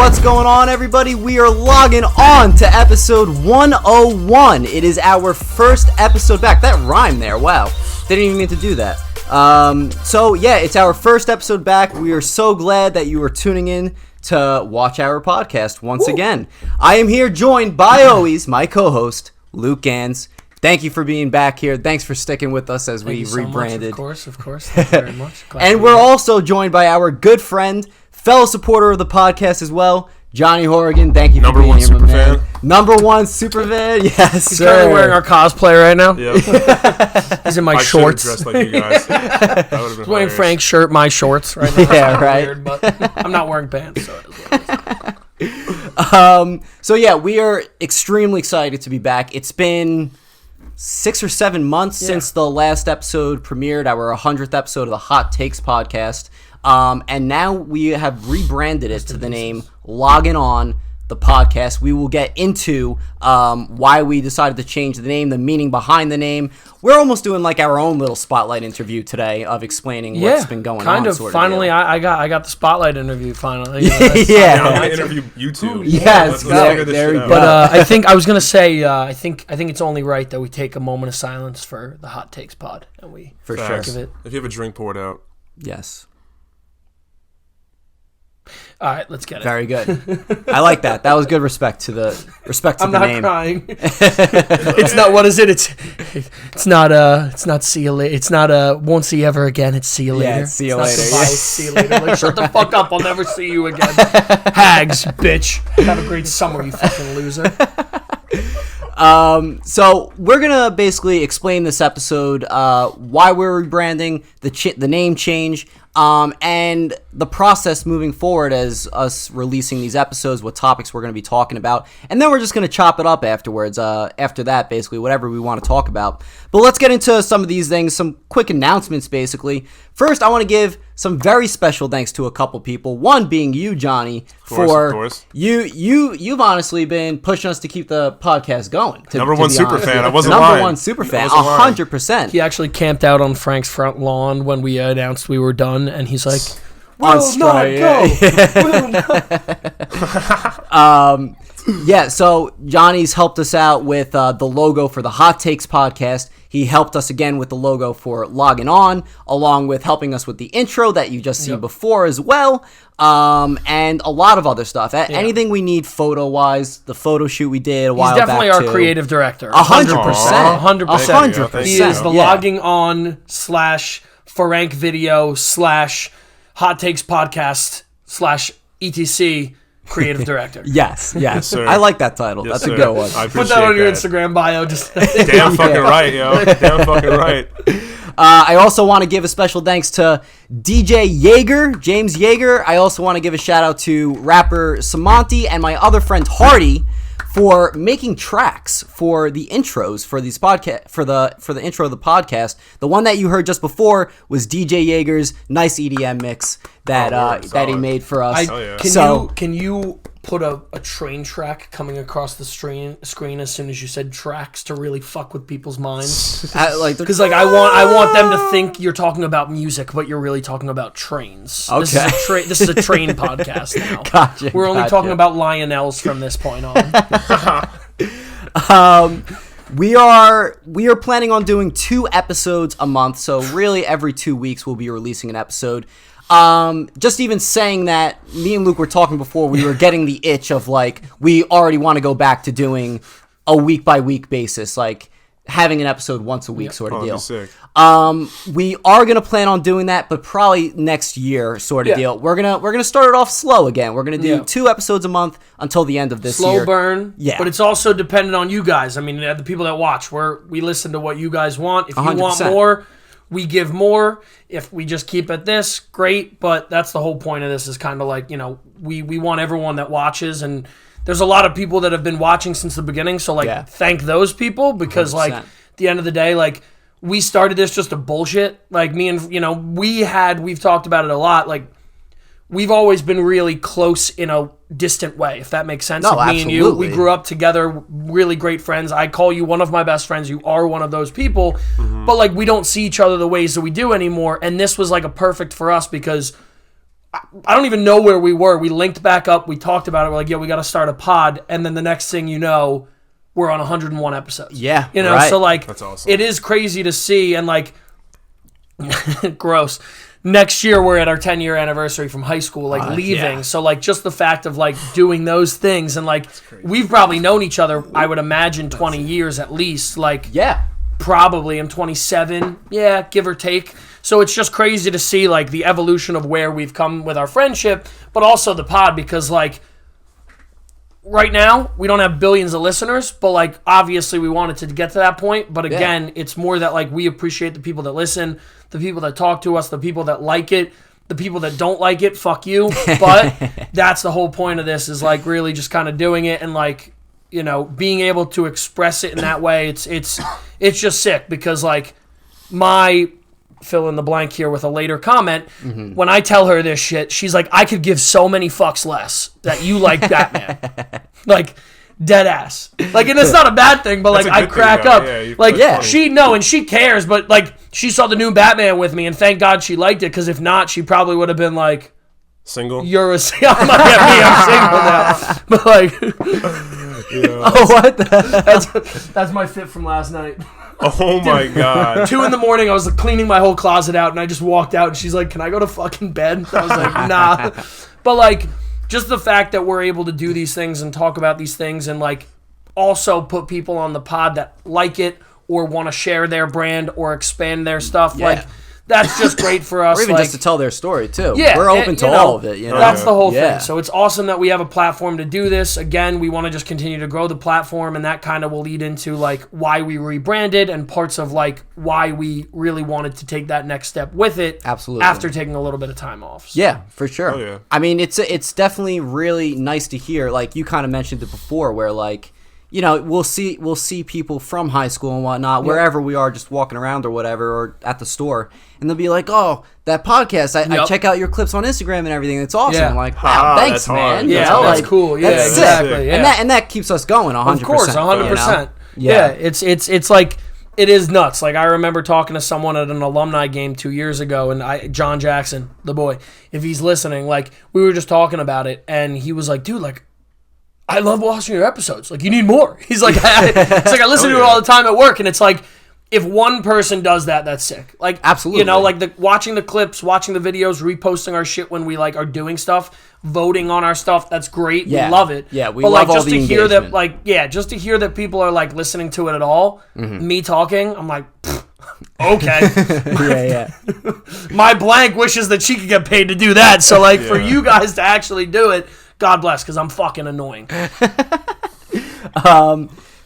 What's going on, everybody? We are logging on to episode 101. It is our first episode back. That rhymed there. Wow. Didn't even mean to do that. It's our first episode back. We are so glad that you are tuning in to watch our podcast once again. I am here joined by always my co-host, Luke Ganz. Thank you for being back here. Thanks for sticking with us as we rebranded. Of course. Thank you very much. And we're also joined by our good friend, fellow supporter of the podcast as well, Johnny Horrigan. Thank you for being here, my man. Number one super fan. Yes, He's currently wearing our cosplay right now. Yep. He's in my shorts. Dressed like you guys. That would have been wearing Frank's shirt, my shorts right now. Yeah, right. Weird, but I'm not wearing pants, so it is what it is. We are extremely excited to be back. It's been 6 or 7 months since the last episode premiered, our 100th episode of the Hot Takes podcast. And now we have rebranded it to the name Loggin On, the podcast. We will get into why we decided to change the name, the meaning behind the name. We're almost doing like our own little spotlight interview today of explaining what's been going on. Kind of. Finally, I got the spotlight interview finally. I'm going to interview you two. Yes, there we go. But I think I was going to say, I think it's only right that we take a moment of silence for the Hot Takes pod. And we for Facts. sure. Give it. If you have a drink, pour it out. Yes. All right, let's get it. Very good. I like that. That was good respect to the name. I'm not crying. It's not. What is it? It's not see you later. It's not won't see you ever again. It's see you later. Yeah, see you It's later. not goodbye, it's see you later. Like, shut the fuck up. I'll never see you again. Hags, bitch. Have a great summer, you fucking loser. So we're gonna basically explain this episode, why we're rebranding, the name change, and the process moving forward as us releasing these episodes, what topics we're gonna be talking about, and then we're just gonna chop it up afterwards. After that, basically whatever we want to talk about. But let's get into some of these things, some quick announcements, basically. First, I want to give some very special thanks to a couple people. One being you, Johnny, Of course. You've honestly been pushing us to keep the podcast going. Number one super fan. I wasn't Number lying. one super fan. 100%. He actually camped out on Frank's front lawn when we announced we were done, and he's like, On "Will not go." So Johnny's helped us out with the logo for the Hot Takes podcast. He helped us again with the logo for Loggin On, along with helping us with the intro that you just seen before as well, and a lot of other stuff. Anything we need photo-wise, the photo shoot we did a while back. He's definitely our creative director. 100%. 100%. He is the Logging On / Frank Video / Hot Takes podcast / etc. creative director. Yes, sir. I like that title. Yes, That's sir. a good one. I Put that on your Instagram bio. Just Damn fucking right, yo. Damn fucking right. I also want to give a special thanks to DJ Yeager, James Yeager. I also want to give a shout out to rapper Samanti and my other friend Hardy for making tracks for the intros for these podcast for the intro of the podcast. The one that you heard just before was DJ Yeager's nice EDM mix that he made for us. Can you put a train track coming across the screen as soon as you said tracks to really fuck with people's minds? Because I want them to think you're talking about music, but you're really talking about trains. Okay. This is a train podcast now. Gotcha. We're only talking about Lionels from this point on. We are planning on doing 2 episodes a month, so really every 2 weeks we'll be releasing an episode. Just even saying that, me and Luke were talking before, we were getting the itch of like, we already want to go back to doing a week by week basis, like having an episode once a week sort of deal. Sick. We are gonna plan on doing that, but probably next year sort of deal. We're gonna start it off slow again. We're gonna do 2 episodes a month until the end of this year. Slow burn. Yeah. But it's also dependent on you guys. I mean, the people that watch, we listen to what you guys want. If you 100%. want more, we give more. If we just keep it this, great. But that's the whole point of this, is kind of like, we want everyone that watches, and there's a lot of people that have been watching since the beginning. So thank those people, because 100%. At the end of the day, we started this just to bullshit. Me and, we've talked about it a lot. We've always been really close in a distant way, if that makes sense. No, me and you, we grew up together, really great friends. I call you one of my best friends. You are one of those people. Mm-hmm. But we don't see each other the ways that we do anymore. And this was a perfect for us, because I don't even know where we were. We linked back up. We talked about it. We're like, yeah, we got to start a pod. And then the next thing you know, we're on 101 episodes. Yeah, you know, right. so like, That's awesome. It is crazy to see. And like, gross. Next year, we're at our 10-year anniversary from high school, like leaving. Yeah. So like, just the fact of like doing those things, and like, we've probably known each other, I would imagine 20 years at least. Like, Yeah. probably I'm 27, yeah, give or take. So it's just crazy to see like the evolution of where we've come with our friendship, but also the pod, because like right now we don't have billions of listeners, but like obviously we wanted to get to that point. But again, it's more that like we appreciate the people that listen, the people that talk to us, the people that like it, the people that don't like it, fuck you. But that's the whole point of this, is like really just kind of doing it and like, you know, being able to express it in that way. It's just sick, because like my fill in the blank here with a later comment, when I tell her this shit, she's like, I could give so many fucks less that you like Batman. Like, dead ass. Like, and it's not a bad thing, but like That's a I good crack thing, up. though. Yeah, Like, that's funny. and she cares, but like she saw the new Batman with me, and thank God she liked it, because if not, she probably would have been like, Single? you're a I'm single now. But like, Oh, what the? that's my fit from last night. Oh my god. 2 a.m, I was like, cleaning my whole closet out, and I just walked out, and she's like, can I go to fucking bed? I was like, nah. But like, just the fact that we're able to do these things and talk about these things, and like also put people on the pod that like it or want to share their brand or expand their stuff, like that's just great for us. Or even like, just to tell their story too. yeah, We're open and, to you know, all of it. You know? That's the whole Yeah. thing. So it's awesome that we have a platform to do this. Again, we want to just continue to grow the platform, and that kind of will lead into like why we rebranded and parts of like why we really wanted to take that next step with it. Absolutely. After taking a little bit of time off. So. Yeah, for sure. Oh, yeah. I mean, it's definitely really nice to hear. Like you kind of mentioned it before, where like, you know, we'll see people from high school and whatnot, wherever we are, just walking around or whatever, or at the store, and they'll be like, "Oh, that podcast! I check out your clips on Instagram and everything. It's awesome." Yeah. I'm like, "Wow, thanks, that's hard. man." Yeah, You know, that's like, cool. Yeah, that's exactly. sick. Yeah. And that keeps us going 100%. Of course, 100%. Yeah, it's like, it is nuts. Like I remember talking to someone at an alumni game 2 years ago, and John Jackson, the boy, if he's listening, like we were just talking about it, and he was like, "Dude, like I love watching your episodes. Like you need more." He's like, I listen to it all the time at work, and it's like, if one person does that, that's sick. Like Absolutely. you know, like watching the clips, watching the videos, reposting our shit when we like are doing stuff, voting on our stuff. That's great. Yeah. We love it. Yeah, we but love like all just the to hear that, engagement. like just to hear that people are like listening to it at all. Me talking, I'm like, okay. Yeah. My blank wishes that she could get paid to do that. So like for you guys to actually do it, God bless, because I'm fucking annoying.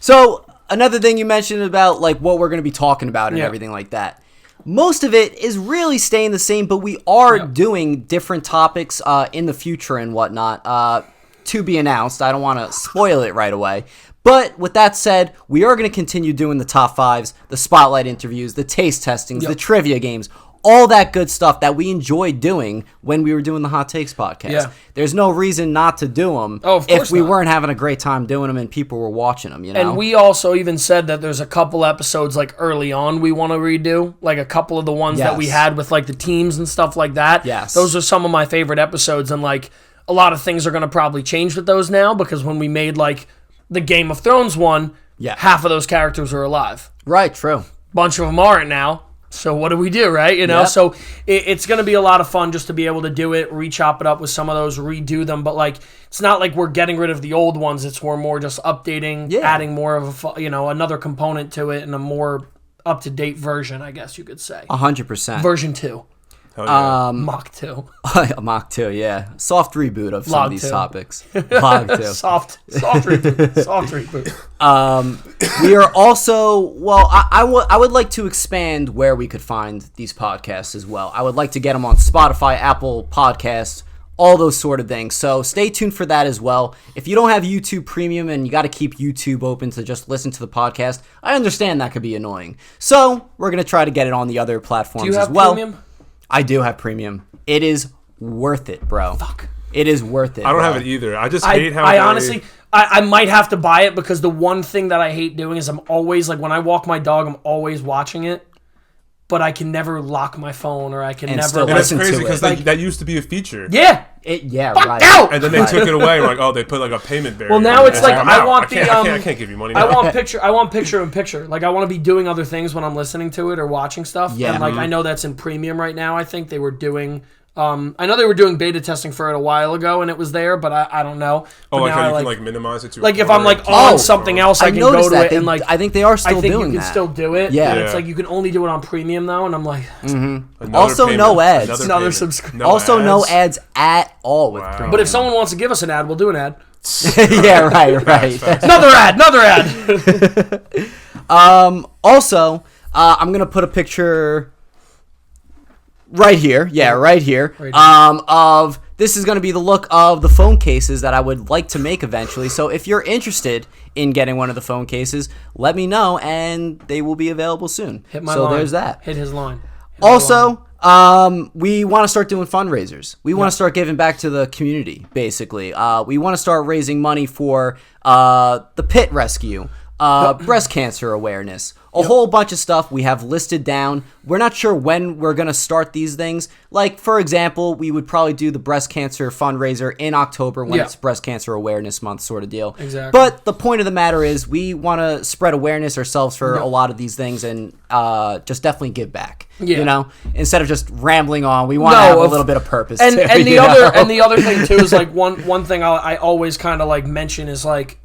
So another thing you mentioned about like what we're going to be talking about and everything like that. Most of it is really staying the same, but we are doing different topics in the future and whatnot to be announced. I don't want to spoil it right away. But with that said, we are going to continue doing the top fives, the spotlight interviews, the taste testings, the trivia games, all that good stuff that we enjoyed doing when we were doing the Hot Takes podcast. Yeah. There's no reason not to do them Of course if we not. weren't having a great time doing them and people were watching them, you know? And we also even said that there's a couple episodes like early on we want to redo, like a couple of the ones that we Yes. had with like the teams and stuff like that. Yes. Those are some of my favorite episodes, and like a lot of things are going to probably change with those now, because when we made like the Game of Thrones one, half of those characters are alive. Right, true. Bunch of them aren't now. So what do we do, right? You know, Yep. so it's going to be a lot of fun just to be able to do it, re-chop it up with some of those, redo them. But like, it's not like we're getting rid of the old ones. It's we're more just updating, adding more of a, another component to it, and a more up-to-date version, I guess you could say. 100%. Version 2. Hell yeah. Mach 2. Mach 2, yeah. Soft reboot of some Log of these 2. topics. Log 2. Soft reboot. Soft reboot. We are also, well, I would like to expand where we could find these podcasts as well. I would like to get them on Spotify, Apple Podcasts, all those sort of things. So stay tuned for that as well. If you don't have YouTube Premium and you got to keep YouTube open to just listen to the podcast, I understand that could be annoying. So we're going to try to get it on the other platforms Do you have as well. premium? I do have Premium. It is worth it, bro. Fuck. It is worth it. I don't bro. have it either. I just hate how I they- honestly, I might have to buy it, because the one thing that I hate doing is I'm always, like, when I walk my dog, I'm always watching it. but I can never lock my phone, or I can And never. still And that's listen to crazy it. because Like- that used to be a feature. Yeah. Right. out! And then they took it away. Like, oh, they put like a payment barrier. Well, now it's like, I'm I out. want I can't give you money. I Now. want picture in picture. Like, I want to be doing other things when I'm listening to it or watching stuff. Yeah. And like, I know that's in premium right now. I think they were doing. I know they were doing beta testing for it a while ago, and it was there, but I don't know. Oh, But like now how I you can like minimize it to. like a if I'm corner like and on keep it something going. else, I I can go noticed to that. it and like. I think they are still I think doing you can that. still do it. Yeah. But it's Yeah. like you can only do it on premium though, and I'm like, Another Also, payment, no ads. Another payment. subscription. Also, no ads. ads at all with Wow. premium. but if someone wants to give us an ad, we'll do an ad. yeah, right. Facts. Another ad. Also, I'm gonna put a picture right here. Yeah, right here. Right here. Of this is gonna be the look of the phone cases that I would like to make eventually. So if you're interested in getting one of the phone cases, let me know, and they will be available soon. Hit my so line. there's that. Hit his line. Hit my line. Also, we want to start doing fundraisers. We want to start giving back to the community, basically. We want to start raising money for the pit rescue, breast cancer awareness, a whole bunch of stuff we have listed down. We're not sure when we're going to start these things. Like, for example, we would probably do the breast cancer fundraiser in October when Yeah. it's Breast Cancer Awareness Month sort of deal. Exactly. But the point of the matter is we want to spread awareness ourselves for a lot of these things and just definitely give back. Yeah. You know, instead of just rambling on, we want to No, have a of- little bit of purpose. and too, and the you other know? and the other thing too is like one thing I always kind of like mention is like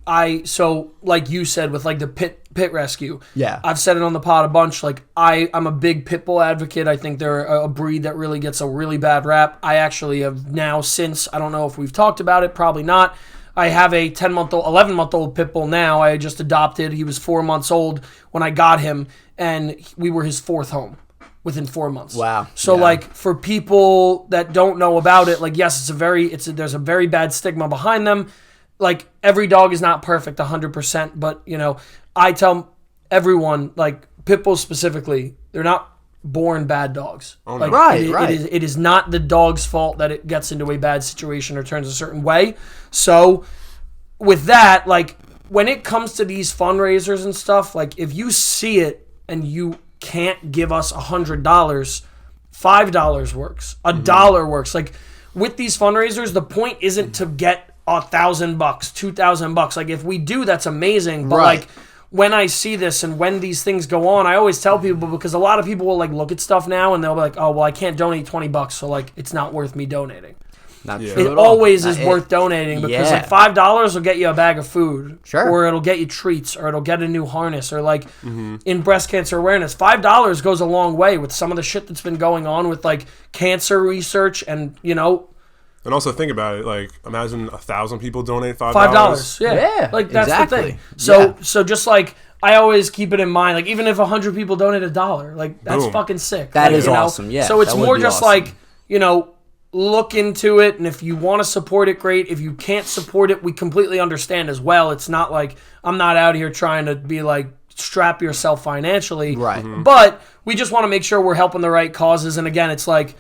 so like you said with like the pit rescue. Yeah. I've said it on the pod a bunch. Like I'm a big pit bull advocate. I think they're a breed that really gets a really bad rap. I actually have now since I don't know if we've talked about it, probably not. I have a 10-month-old, 11-month-old pit bull now. I just adopted. He was 4 months old when I got him, and we were his fourth home within 4 months. Wow. So Yeah. like for people that don't know about it, like yes, there's a very bad stigma behind them. Like every dog is not perfect 100%, but you know, I tell everyone like pit bulls specifically, they're not born bad dogs. Oh, no. Like Right, it, right. It is not the dog's fault that it gets into a bad situation or turns a certain way. So with that, like when it comes to these fundraisers and stuff, like if you see it and you can't give us $100, $5 works, $1 works. Like with these fundraisers, the point isn't to get $1,000, $2,000. Like if we do, that's amazing. But Right. like when I see this and when these things go on, I always tell people because a lot of people will like look at stuff now and they'll be like, oh well, I can't donate $20, so like it's not worth me donating. Not Yeah. true It at all. always is Not- worth donating because yeah. like $5 will get you a bag of food, Sure. or it'll get you treats, or it'll get a new harness, or like in breast cancer awareness, $5 goes a long way with some of the shit that's been going on with like cancer research and you know And also think about it. Like, imagine 1,000 people donate $5. $5. Yeah, Yeah, like that's exactly. the thing. So Yeah. so just like I always keep it in mind, like even if 100 people donate $1, like that's Boom. fucking sick. That Like, is you know? awesome, yeah, So it's that would more be just awesome. like you know. Look into it, and if you want to support it, great. If you can't support it, we completely understand as well. It's not like I'm not out here trying to be like strap yourself financially, Right. But we just want to make sure we're helping the right causes. And again, it's like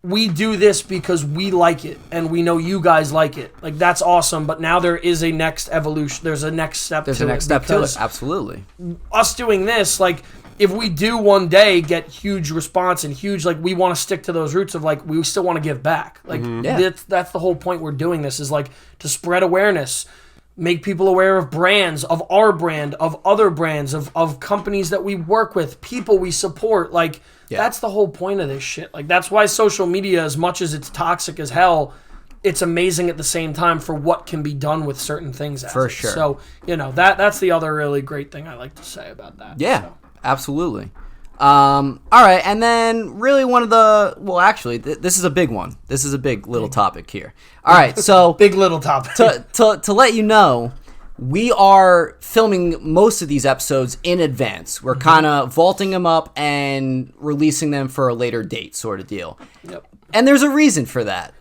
we do this because we like it, and we know you guys like it. Like that's awesome. But now there is a next evolution. There's a next step. There's to a next it step to because it. Absolutely. us doing this, like if we do one day get huge response and huge, like we want to stick to those roots of like we still want to give back. Like Yeah. that's the whole point we're doing this is like to spread awareness, make people aware of brands, of our brand, of other brands, of companies that we work with, people we support. Like that's the whole point of this shit. Like that's why social media, as much as it's toxic as hell, it's amazing at the same time for what can be done with certain things. For sure. So, you know, that's the other really great thing I like to say about that. Yeah, So. absolutely. All right, and then really one of the actually, this is a big one. This is a big little topic here. All right, so Big little topic. to let you know, we are filming most of these episodes in advance. We're kind of vaulting them up and releasing them for a later date, sort of deal. Yep. And there's a reason for that.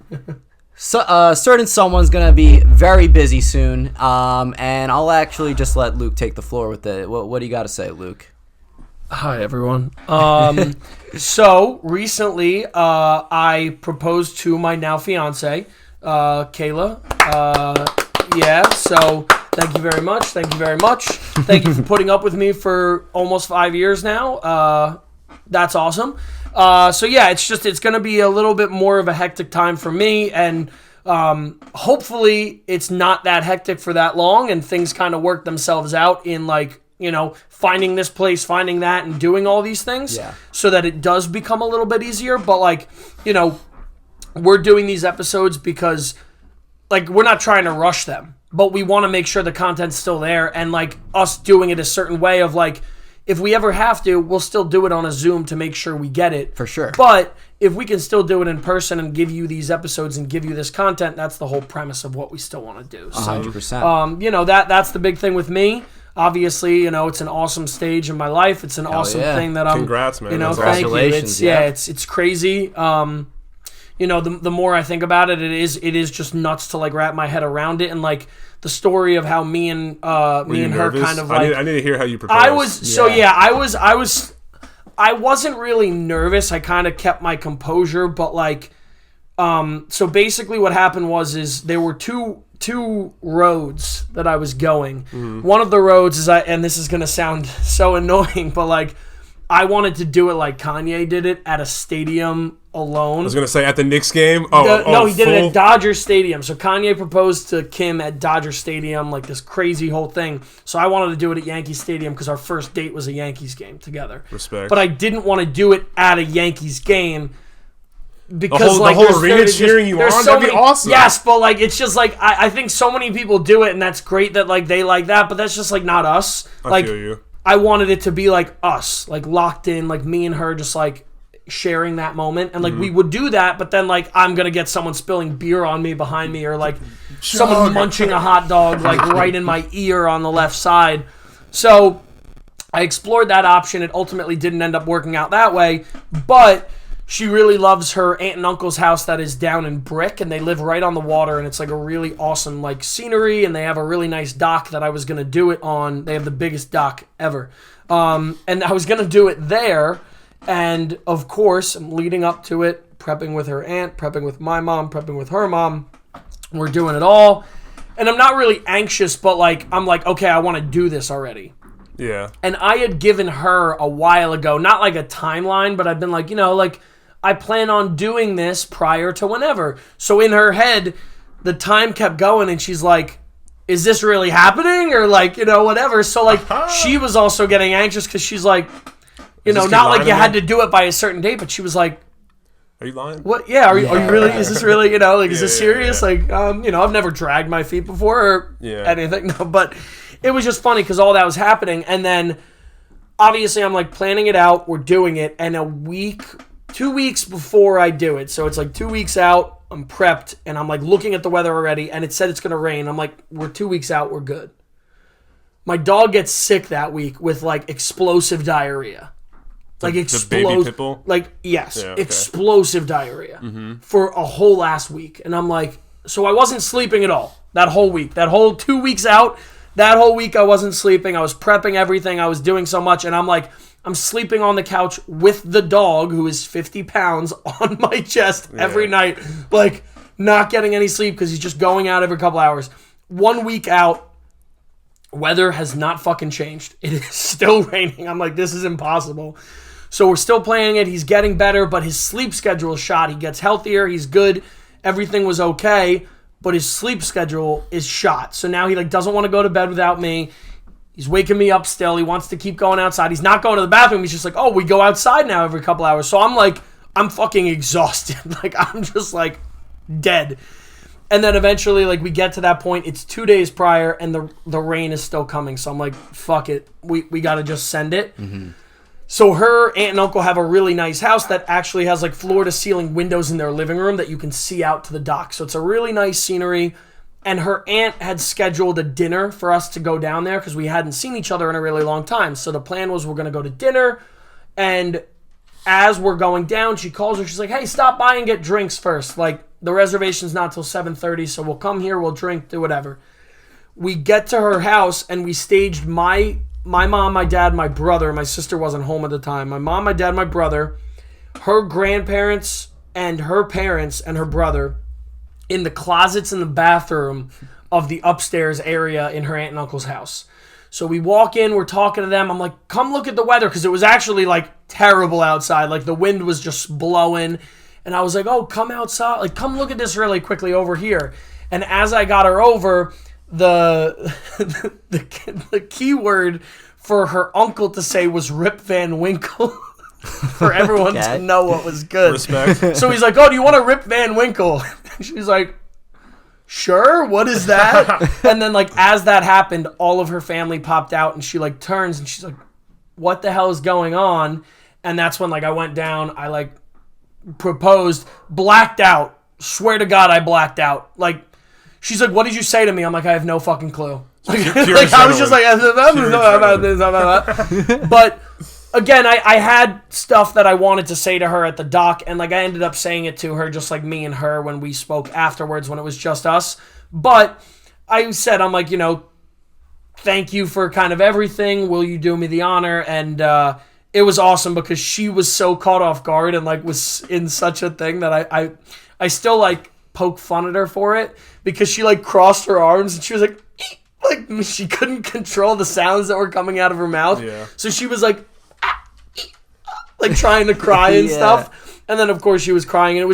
So, certain someone's gonna be very busy soon, and I'll actually just let Luke take the floor with it. What do you got to say, Luke? Hi, everyone. So recently, I proposed to my now fiance, Kayla. Yeah. So thank you very much. Thank you very much. Thank you for putting up with me for almost 5 years now. that's awesome. So yeah, it's going to be a little bit more of a hectic time for me, and hopefully it's not that hectic for that long, and things kind of work themselves out in like, you know, finding this place, finding that, and doing all these things so that it does become a little bit easier. But like, you know, we're doing these episodes because like we're not trying to rush them, but we want to make sure the content's still there, and like us doing it a certain way of like, if we ever have to, we'll still do it on a Zoom to make sure we get it. For sure. But if we can still do it in person and give you these episodes and give you this content, that's the whole premise of what we still want to do. So, 100%. You know, that's the big thing with me. Obviously, you know, it's an awesome stage in my life. It's an awesome thing that I'm... Congrats, man. You know, That's thank you. It's crazy. You know, the more I think about it, it is just nuts to like wrap my head around it, and like the story of how me and her kind of like... I need to hear how you proposed. I wasn't really nervous. I kind of kept my composure, but like, so basically what happened is there were two roads that I was going. Mm-hmm. One of the roads is and this is going to sound so annoying, but like, I wanted to do it like Kanye did it at a stadium alone. I was going to say at the Knicks game. No, he did it at Dodger Stadium. So Kanye proposed to Kim at Dodger Stadium, like this crazy whole thing. So I wanted to do it at Yankee Stadium because our first date was a Yankees game together. Respect. But I didn't want to do it at a Yankees game because the whole arena cheering you on, that'd be awesome. Yes, but like it's just like I think so many people do it, and that's great that like they like that, but that's just like not us. I feel you. I wanted it to be like us, like locked in, like me and her just like sharing that moment. And like we would do that, but then like I'm going to get someone spilling beer on me behind me, or like someone munching a hot dog like right in my ear on the left side. So I explored that option. It ultimately didn't end up working out that way, but she really loves her aunt and uncle's house that is down in Brick, and they live right on the water, and it's like a really awesome like scenery, and they have a really nice dock that I was going to do it on. They have the biggest dock ever. And I was going to do it there, and of course, I'm leading up to it, prepping with her aunt, prepping with my mom, prepping with her mom. We're doing it all, and I'm not really anxious, but like I'm like, okay, I want to do this already. Yeah. And I had given her a while ago, not like a timeline, but I've been like, you know, like, I plan on doing this prior to whenever. So in her head, the time kept going, and she's like, is this really happening? Or like, you know, whatever. So like, she was also getting anxious because she's like, you know, not like you had to do it by a certain date, but she was like, are you lying? What? Yeah, are you really? Is this really, you know, like, is this serious? Yeah. Like, you know, I've never dragged my feet before or anything. No, but it was just funny because all that was happening. And then obviously I'm like planning it out. We're doing it. And 2 weeks before I do it, so it's like 2 weeks out, I'm prepped, and I'm like looking at the weather already, and it said it's going to rain. I'm like, we're 2 weeks out, we're good. My dog gets sick that week with like explosive diarrhea. Like the baby pit bull? Like, yes, explosive diarrhea for a whole last week. And I'm like, so I wasn't sleeping at all that whole week. That whole 2 weeks out, that whole week I wasn't sleeping. I was prepping everything. I was doing so much, and I'm like, I'm sleeping on the couch with the dog, who is 50 pounds, on my chest every night, like not getting any sleep because he's just going out every couple hours. 1 week out, weather has not fucking changed. It is still raining. I'm like, this is impossible. So we're still playing it. He's getting better, but his sleep schedule is shot. He gets healthier. He's good. Everything was okay, but his sleep schedule is shot. So now he like doesn't want to go to bed without me. He's waking me up still. He wants to keep going outside. He's not going to the bathroom. He's just like, oh, we go outside now every couple hours. So I'm like, I'm fucking exhausted. Like, I'm just like dead. And then eventually, like, we get to that point. It's 2 days prior, and the rain is still coming. So I'm like, fuck it. We got to just send it. Mm-hmm. So her aunt and uncle have a really nice house that actually has like floor-to-ceiling windows in their living room that you can see out to the dock. So it's a really nice scenery. And her aunt had scheduled a dinner for us to go down there because we hadn't seen each other in a really long time. So the plan was we're going to go to dinner. And as we're going down, she calls her. She's like, hey, stop by and get drinks first. Like, the reservation's not till 7:30, so we'll come here, we'll drink, do whatever. We get to her house, and we staged my mom, my dad, my brother. My sister wasn't home at the time. My mom, my dad, my brother, her grandparents, and her parents, and her brother in the closets in the bathroom of the upstairs area in her aunt and uncle's house. So we walk in, we're talking to them. I'm like, come look at the weather, because it was actually like terrible outside. Like the wind was just blowing. And I was like, oh, come outside. Like, come look at this really quickly over here. And as I got her over, the key word for her uncle to say was Rip Van Winkle. For everyone to know what was good. Respect. So he's like, oh, do you want a Rip Van Winkle? She's like, sure, what is that? And then like as that happened, all of her family popped out, and she like turns and she's like, what the hell is going on? And that's when like I went down, I like proposed, blacked out. Swear to God, I blacked out. Like, she's like, what did you say to me? I'm like, I have no fucking clue. Like, I was just like, but again, I had stuff that I wanted to say to her at the dock, and like I ended up saying it to her, just like me and her when we spoke afterwards when it was just us. But I said, I'm like, thank you for kind of everything. Will you do me the honor? And it was awesome because she was so caught off guard and like was in such a thing that I still like poke fun at her for it, because she like crossed her arms and she was like she couldn't control the sounds that were coming out of her mouth. Yeah. So she was like trying to cry and stuff. And then of course she was crying, and it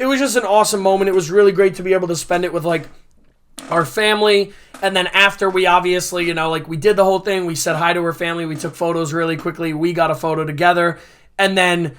was just an awesome moment. It was really great to be able to spend it with like our family. And then after we obviously, like we did the whole thing, we said hi to her family, we took photos really quickly, we got a photo together, and then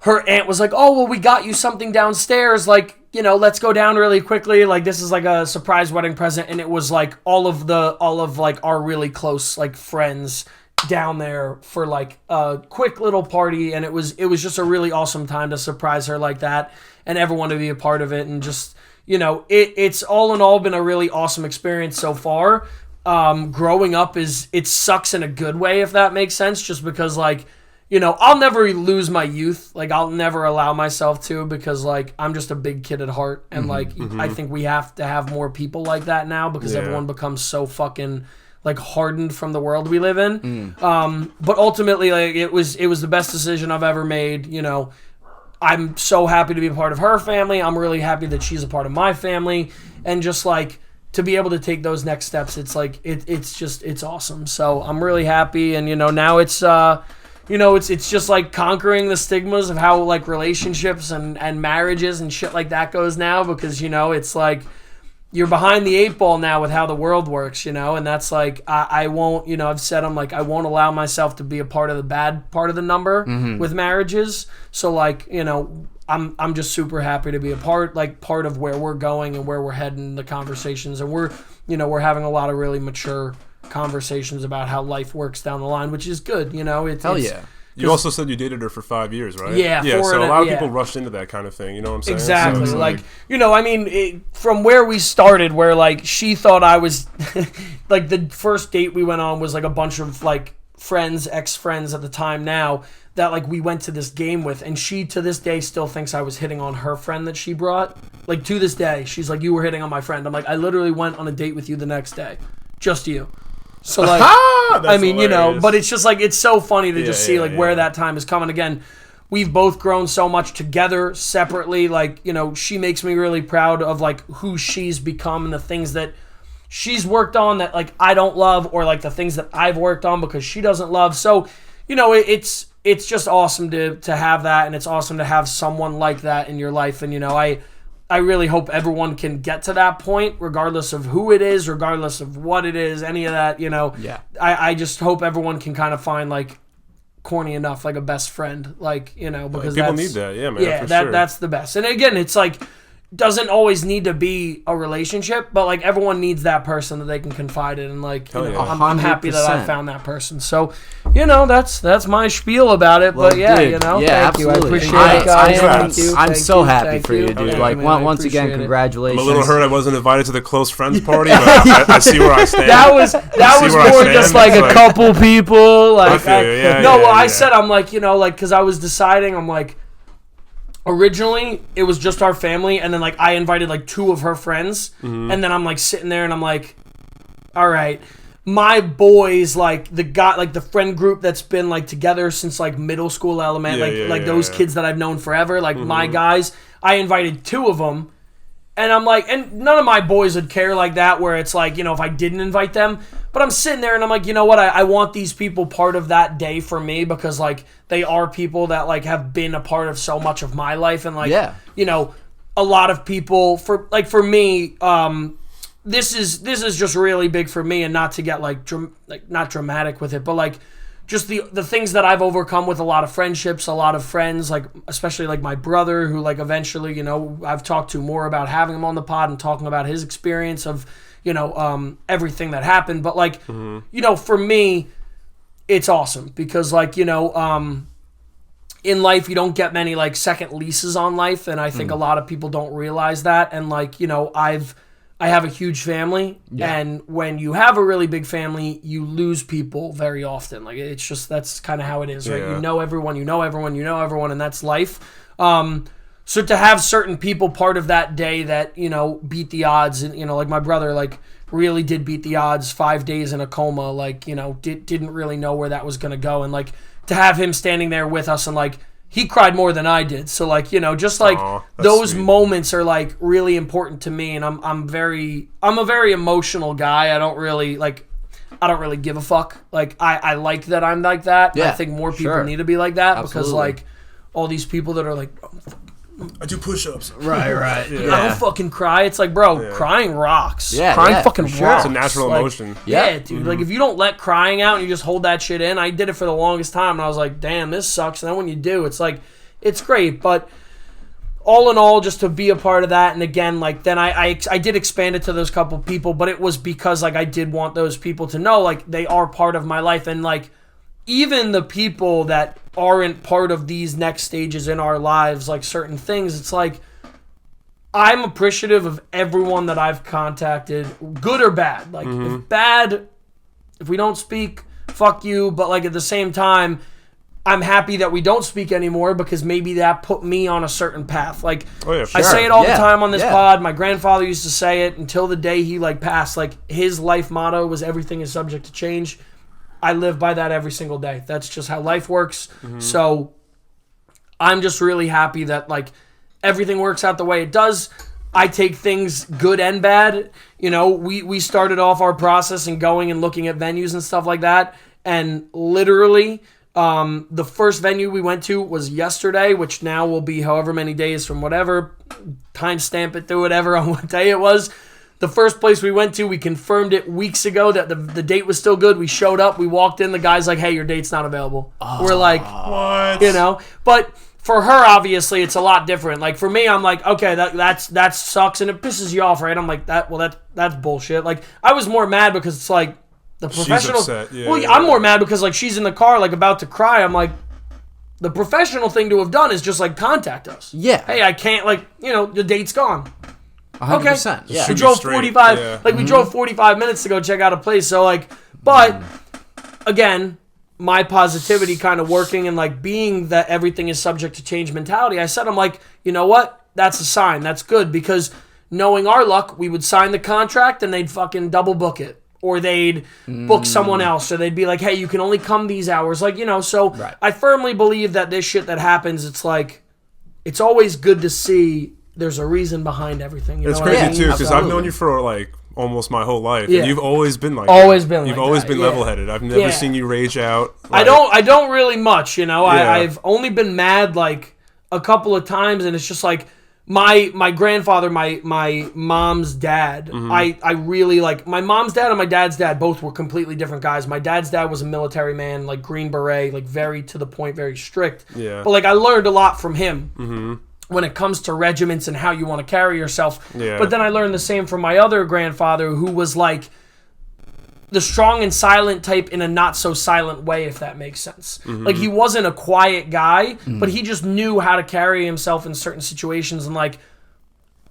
her aunt was like, oh, well, we got you something downstairs, like, let's go down really quickly, like this is like a surprise wedding present. And it was like all of like our really close like friends down there for like a quick little party, and it was just a really awesome time to surprise her like that, and everyone to be a part of it. And just it's all in all been a really awesome experience so far. Growing up it sucks in a good way, if that makes sense, just because like I'll never lose my youth. Like, I'll never allow myself to, because, like, I'm just a big kid at heart. And, I think we have to have more people like that now, because everyone becomes so fucking, like, hardened from the world we live in. But ultimately, like, it was the best decision I've ever made. I'm so happy to be a part of her family. I'm really happy that she's a part of my family. And just, like, to be able to take those next steps, it's, like, it's awesome. So I'm really happy. And, now it's... it's just like conquering the stigmas of how like relationships and marriages and shit like that goes now, because, it's like you're behind the 8 ball now with how the world works, and that's like, I won't, I've said, I'm like, I won't allow myself to be a part of the bad part of the number with marriages. So like, I'm just super happy to be a part of where we're going and where we're heading, the conversations, and we're having a lot of really mature conversations about how life works down the line, which is good. Hell yeah. You also said you dated her for 5 years, right? Yeah. So a lot of people rushed into that kind of thing. You know what I'm saying? Exactly. So from where we started, where like she thought I was, like the first date we went on was like a bunch of like ex-friends at the time now, that like we went to this game with, and she to this day still thinks I was hitting on her friend that she brought. Like to this day, she's like, you were hitting on my friend. I'm like, I literally went on a date with you the next day. Just you. So like, hilarious. But it's just like, it's so funny to just see where that time is coming. Again, we've both grown so much together, separately. Like, she makes me really proud of like who she's become and the things that she's worked on that like I don't love, or like the things that I've worked on because she doesn't love. So, it's just awesome to have that, and it's awesome to have someone like that in your life. And, I really hope everyone can get to that point, regardless of who it is, regardless of what it is, any of that, Yeah. I just hope everyone can kind of find, like, corny enough, like a best friend, like, because people need that, yeah, man. Yeah, that's the best. And again, it's like, doesn't always need to be a relationship, but like everyone needs that person that they can confide in, and like I'm happy that I found that person. So that's my spiel about it. Well, but yeah, dude, thank absolutely. you. I appreciate it, guys. I'm so happy for you, dude. Like once again, congratulations. I'm a little hurt I wasn't invited to the close friends party, but I see where I stand. That was more just like a couple people. Like I said, I'm like, because I was deciding, I'm like, originally it was just our family, and then like I invited like 2 of her friends, and then I'm like sitting there and I'm like, all right, my boys, like the friend group that's been like together since like middle school, elementary, those kids that I've known forever, like my guys, I invited 2 of them, And I'm like, and none of my boys would care like that, where it's like, if I didn't invite them. But I'm sitting there and I'm like, you know what? I want these people part of that day for me, because like they are people that like have been a part of so much of my life. And like, a lot of people for me, this is just really big for me, and not to get like not dramatic with it, but like just the things that I've overcome with a lot of friendships, a lot of friends, like especially like my brother, who like eventually, I've talked to more about having him on the pod and talking about his experience of, everything that happened. But like, for me, it's awesome because like, in life, you don't get many like second leases on life. And I think a lot of people don't realize that. And like, I have a huge family, and when you have a really big family, you lose people very often. Like it's just, that's kind of how it is, right? You know everyone, and that's life. So to have certain people part of that day that, beat the odds, and, like my brother, like really did beat the odds, 5 days in a coma, like, didn't really know where that was going to go. And like to have him standing there with us, and like, he cried more than I did. So like, just like those sweet moments are like really important to me. And I'm a very emotional guy. I don't really give a fuck. Like I like that I'm like that. Yeah, I think more people need to be like that. Absolutely. Because like all these people that are like, I do push-ups. Right. I don't fucking cry. It's like, bro, crying rocks. Crying fucking rocks. It's a natural emotion. Yeah, dude. Like if you don't let crying out and you just hold that shit in, I did it for the longest time, and I was like, damn, this sucks. And then when you do, it's like, it's great. But all in all, just to be a part of that, and again, like then I did expand it to those couple people, but it was because like I did want those people to know like they are part of my life. And like even the people that aren't part of these next stages in our lives, like certain things, it's like I'm appreciative of everyone that I've contacted, good or bad. Like if bad, if we don't speak, fuck you. But like at the same time, I'm happy that we don't speak anymore, because maybe that put me on a certain path. Like I say it all the time on this pod. My grandfather used to say it until the day he like passed. Like his life motto was everything is subject to change. I live by that every single day. That's just how life works. So I'm just really happy that like everything works out the way it does. I take things good and bad. We started off our process and going and looking at venues and stuff like that. And literally the first venue we went to was yesterday, which now will be however many days from whatever. Timestamp it through whatever on what day it was. The first place we went to, we confirmed it weeks ago that the date was still good. We showed up, we walked in, the guy's like, hey, your date's not available. We're like, what? But for her, obviously, it's a lot different. Like for me, I'm like, okay, that sucks, and it pisses you off, right? I'm like, that's bullshit. Like I was more mad because it's like the professional. She's upset. I'm more mad because like she's in the car, like about to cry. I'm like, the professional thing to have done is just like contact us. Yeah. Hey, I can't, like, the date's gone. 100%. Okay. Yeah. We drove 45 we drove 45 minutes to go check out a place. So like, but again, my positivity kind of working and like being that everything is subject to change mentality. I said, I'm like, you know what? That's a sign. That's good, because knowing our luck, we would sign the contract and they'd fucking double book it, or they'd book someone else, or they'd be like, hey, you can only come these hours. Like, so I firmly believe that this shit that happens, it's like, it's always good to see there's a reason behind everything. It's crazy too, because I've known you for like almost my whole life. Yeah. And you've always been like You've always been level-headed. I've never seen you rage out. Like, I don't really much, I've only been mad like a couple of times, and it's just like my grandfather, my mom's dad. I really like my mom's dad and my dad's dad. Both were completely different guys. My dad's dad was a military man, like Green Beret, like very to the point, very strict. Yeah. But like I learned a lot from him. When it comes to regiments and how you want to carry yourself. Yeah. But then I learned the same from my other grandfather, who was like the strong and silent type in a not so silent way, if that makes sense. Like he wasn't a quiet guy, but he just knew how to carry himself in certain situations. And like,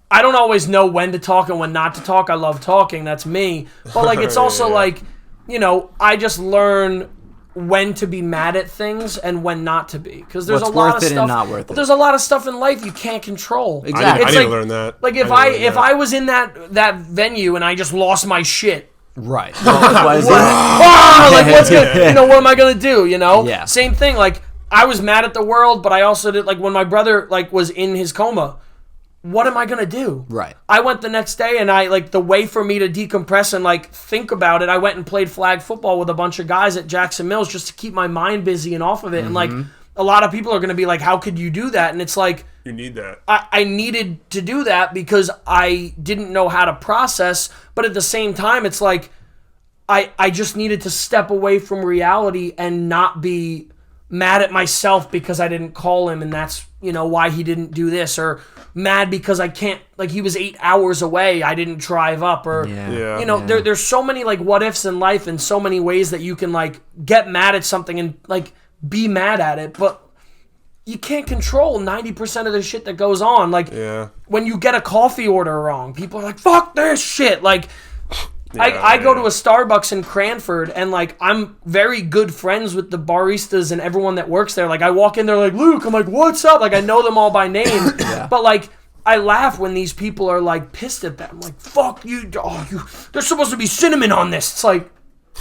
I don't always know when to talk and when not to talk. I love talking. That's me. But like, it's also like, I just learn when to be mad at things and when not to be, because there's What's a lot worth of it stuff. and not worth it. But there's a lot of stuff in life you can't control. Exactly. I need to learn that. Like if I was in that venue and I just lost my shit, right? like what's good? What am I gonna do? Yeah. Same thing. Like I was mad at the world, but I also did, like when my brother like was in his coma, what am I going to do? Right. I went the next day and I, like, the way for me to decompress and, like, think about it, I went and played flag football with a bunch of guys at Jackson Mills just to keep my mind busy and off of it. And, like, a lot of people are going to be like, how could you do that? And it's like, You need that. I needed to do that because I didn't know how to process. But at the same time, it's like, I just needed to step away from reality and not be mad at myself because I didn't call him and that's, you know, why he didn't do this, or mad because I can't, like, he was 8 hours away, I didn't drive up, or, you know, there's so many, like, what ifs in life and so many ways that you can, like, get mad at something and, like, be mad at it, but you can't control 90% of the shit that goes on. Like, when you get a coffee order wrong, people are like, fuck this shit, like, I go to a Starbucks in Cranford, and, like, I'm very good friends with the baristas and everyone that works there. Like, I walk in there like, Luke, I'm like, what's up? Like, I know them all by name. But, like, I laugh when these people are, like, pissed at them. Like, fuck you. There's supposed to be cinnamon on this. It's like...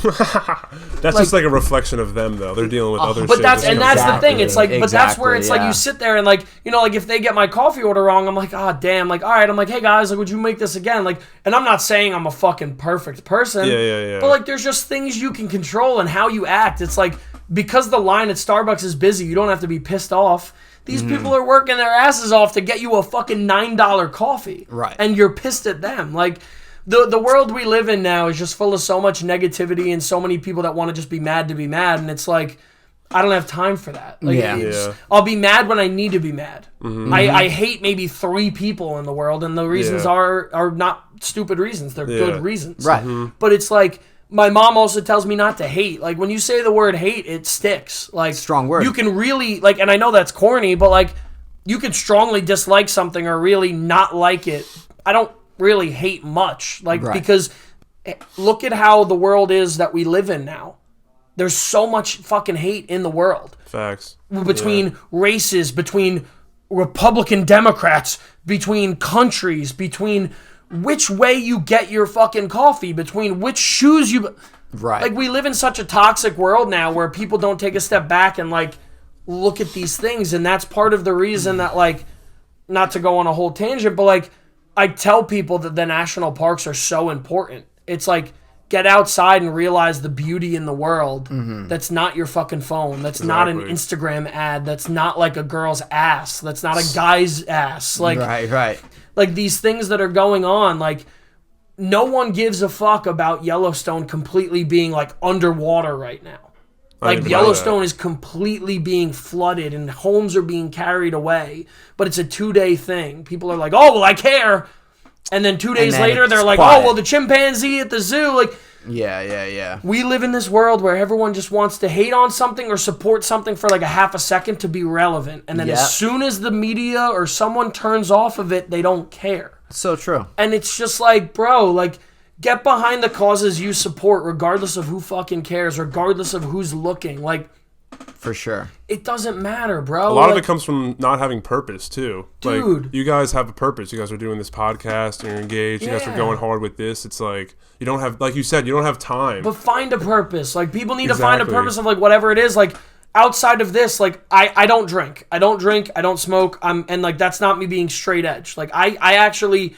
That's just like a reflection of them, though. They're dealing with other but shit. that's the thing. It's like, but that's where it's like yeah. you sit there and, like, you know, like, if they get my coffee order wrong, I'm like, oh damn, like, all right, I'm like, hey guys, like, would you make this again? Like, and I'm not saying I'm a fucking perfect person, but, like, there's just things you can control and how you act. It's like, because the line at Starbucks is busy, you don't have to be pissed off. These people are working their asses off to get you a fucking $9 coffee, right? And you're pissed at them, like. The world we live in now is just full of so much negativity and so many people that want to just be mad to be mad, and it's like, I don't have time for that. Like, I'll be mad when I need to be mad. I hate maybe 3 people in the world, and the reasons are not stupid reasons. They're good reasons. Right. But it's like, my mom also tells me not to hate. Like, when you say the word hate, it sticks. Like, strong word. You can really, like, and I know that's corny, but, like, you can strongly dislike something or really not like it. I don't really hate much, like, because look at how the world is that we live in now. There's so much fucking hate in the world. Facts. Between races, between Republican Democrats, between countries, between which way you get your fucking coffee, between which shoes you... Right. Like, we live in such a toxic world now where people don't take a step back and, like, look at these things, and that's part of the reason that, like, not to go on a whole tangent, but, like, I tell people that the national parks are so important. It's like, get outside and realize the beauty in the world. That's not your fucking phone. That's not an Instagram ad. That's not like a girl's ass. That's not a guy's ass. Like, right. Like, these things that are going on, like, no one gives a fuck about Yellowstone completely being, like, underwater right now. Like, Yellowstone is completely being flooded and homes are being carried away, but it's a 2-day thing. People are like, oh, well, I care. And then 2 days later, they're like, quiet. Oh, well, the chimpanzee at the zoo. Like, yeah. We live in this world where everyone just wants to hate on something or support something for like a half a second to be relevant. And then as soon as the media or someone turns off of it, they don't care. So true. And it's just like, bro, like, get behind the causes you support, regardless of who fucking cares, regardless of who's looking. Like, for sure. It doesn't matter, bro. A lot of it comes from not having purpose, too. Dude. Like, you guys have a purpose. You guys are doing this podcast, and you're engaged. You guys are going hard with this. It's like, you don't have, like you said, you don't have time. But find a purpose. Like, people need to find a purpose of, like, whatever it is. Like, outside of this, like, I don't drink. I don't smoke. And, like, that's not me being straight edge. Like, I actually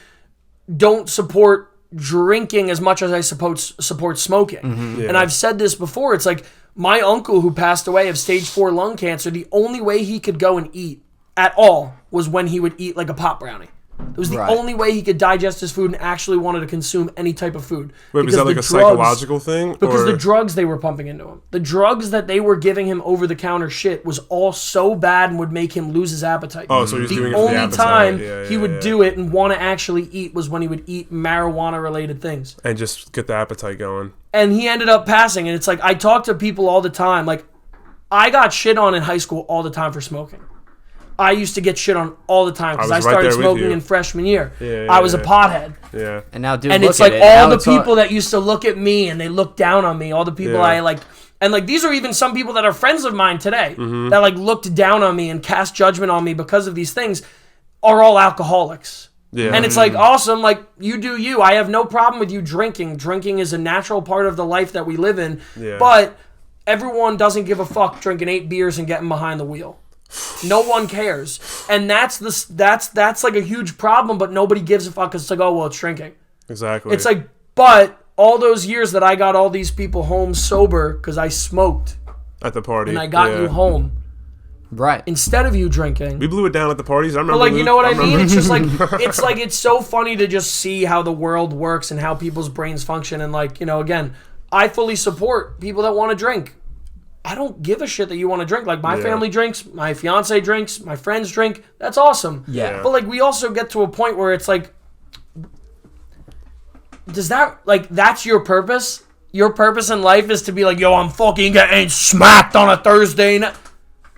don't support drinking as much as I support smoking. And I've said this before. It's like, my uncle who passed away of stage 4 lung cancer, the only way he could go and eat at all was when he would eat like a pot brownie. It was the only way he could digest his food and actually wanted to consume any type of food. Wait, was that like a psychological thing? Because the drugs they were pumping into him. The drugs that they were giving him over-the-counter shit was all so bad and would make him lose his appetite. Oh, so he was doing it for the appetite. The only time he would do it and want to actually eat was when he would eat marijuana-related things. And just get the appetite going. And he ended up passing. And it's like, I talk to people all the time. Like, I got shit on in high school all the time for smoking. I used to get shit on all the time because I started smoking in freshman year. I was a pothead. Yeah. And now, dude, and it's like all the people that used to look at me and they look down on me, all the people I like, and like these are even some people that are friends of mine today that like looked down on me and cast judgment on me because of these things are all alcoholics. Yeah. And it's like, awesome, like, you do you. I have no problem with you drinking. Drinking is a natural part of the life that we live in. Yeah. But everyone doesn't give a fuck drinking 8 beers and getting behind the wheel. No one cares. And that's like a huge problem, but nobody gives a fuck. It's like, oh, well, it's drinking. Exactly. It's like, but all those years that I got all these people home sober because I smoked. At the party. And I got you home. Right. Instead of you drinking. We blew it down at the parties. I remember. But, like, you know what I mean? It's just like, it's so funny to just see how the world works and how people's brains function. And, like, you know, again, I fully support people that want to drink. I don't give a shit that you want to drink. Like, my family drinks, my fiance drinks, my friends drink. That's awesome. Yeah. But, like, we also get to a point where it's like, does that, like, that's your purpose? Your purpose in life is to be like, yo, I'm fucking getting smacked on a Thursday night.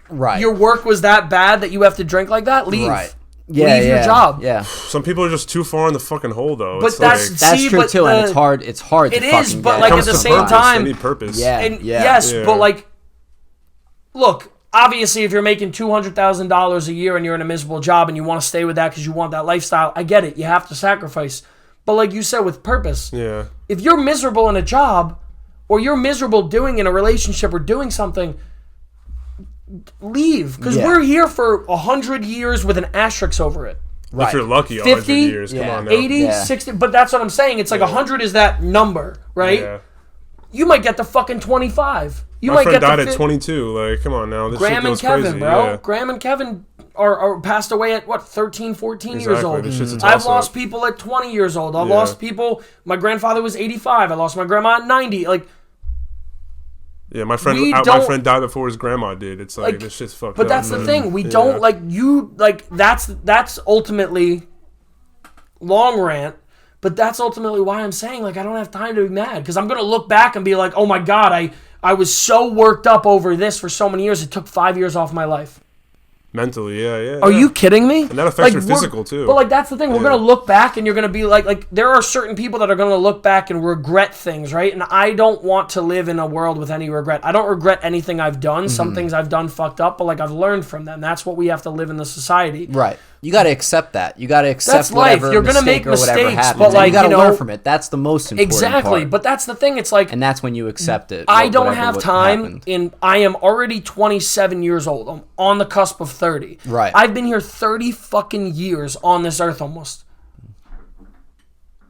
Right. Your work was that bad that you have to drink like that? Leave. Right. Yeah, Leave your job. Yeah. Some people are just too far in the fucking hole, though. But It's that's like, True too, and it's hard. It's hard. It to is, fucking but, get. like, it at comes the to same purpose. time, They need purpose. Yeah. And yeah. yes, Yeah. but, like, look, obviously, if you're making $200,000 a year and you're in a miserable job and you want to stay with that because you want that lifestyle, I get it. You have to sacrifice. But like you said, with purpose. Yeah. If you're miserable in a job or you're miserable doing in a relationship or doing something, leave. Because we're here for 100 years with an asterisk over it. Right. If you're lucky, 50, 100 years. Come on now. 80, 60. But that's what I'm saying. It's like 100 is that number, right? Yeah. You might get to fucking 25. You My might friend get died to at 22. Like, come on now. This Graham shit and goes Kevin, crazy. bro. Yeah. Graham and Kevin are passed away at, what, 13, 14 years old. This shit's a I've toss-up. lost people at 20 years old. I've Yeah. lost people. My grandfather was 85. I lost my grandma at 90. Like, Yeah, my friend died before his grandma did. It's like this shit's fucked up. but that's the thing. We don't, like, you, like, that's ultimately long rant. But that's ultimately why I'm saying, like, I don't have time to be mad. Because I'm going to look back and be like, oh, my God, I was so worked up over this for so many years. It took 5 years off my life. Mentally, yeah. Are you kidding me? And that affects your we're- physical, too. But, like, that's the thing. We're going to look back and you're going to be like, there are certain people that are going to look back and regret things, right? And I don't want to live in a world with any regret. I don't regret anything I've done. Some things I've done fucked up, but, like, I've learned from them. That's what we have to live in the society. Right. You got to accept that. You got to accept That's life. whatever You're gonna mistake make or whatever mistakes, happens. but, And like, you got to you know, learn from it. That's the most important Exactly. part. But that's the thing. It's like, And that's when you accept it. I don't whatever have what time. happened. I am already 27 years old. I'm on the cusp of 30. Right. I've been here 30 fucking years on this earth almost.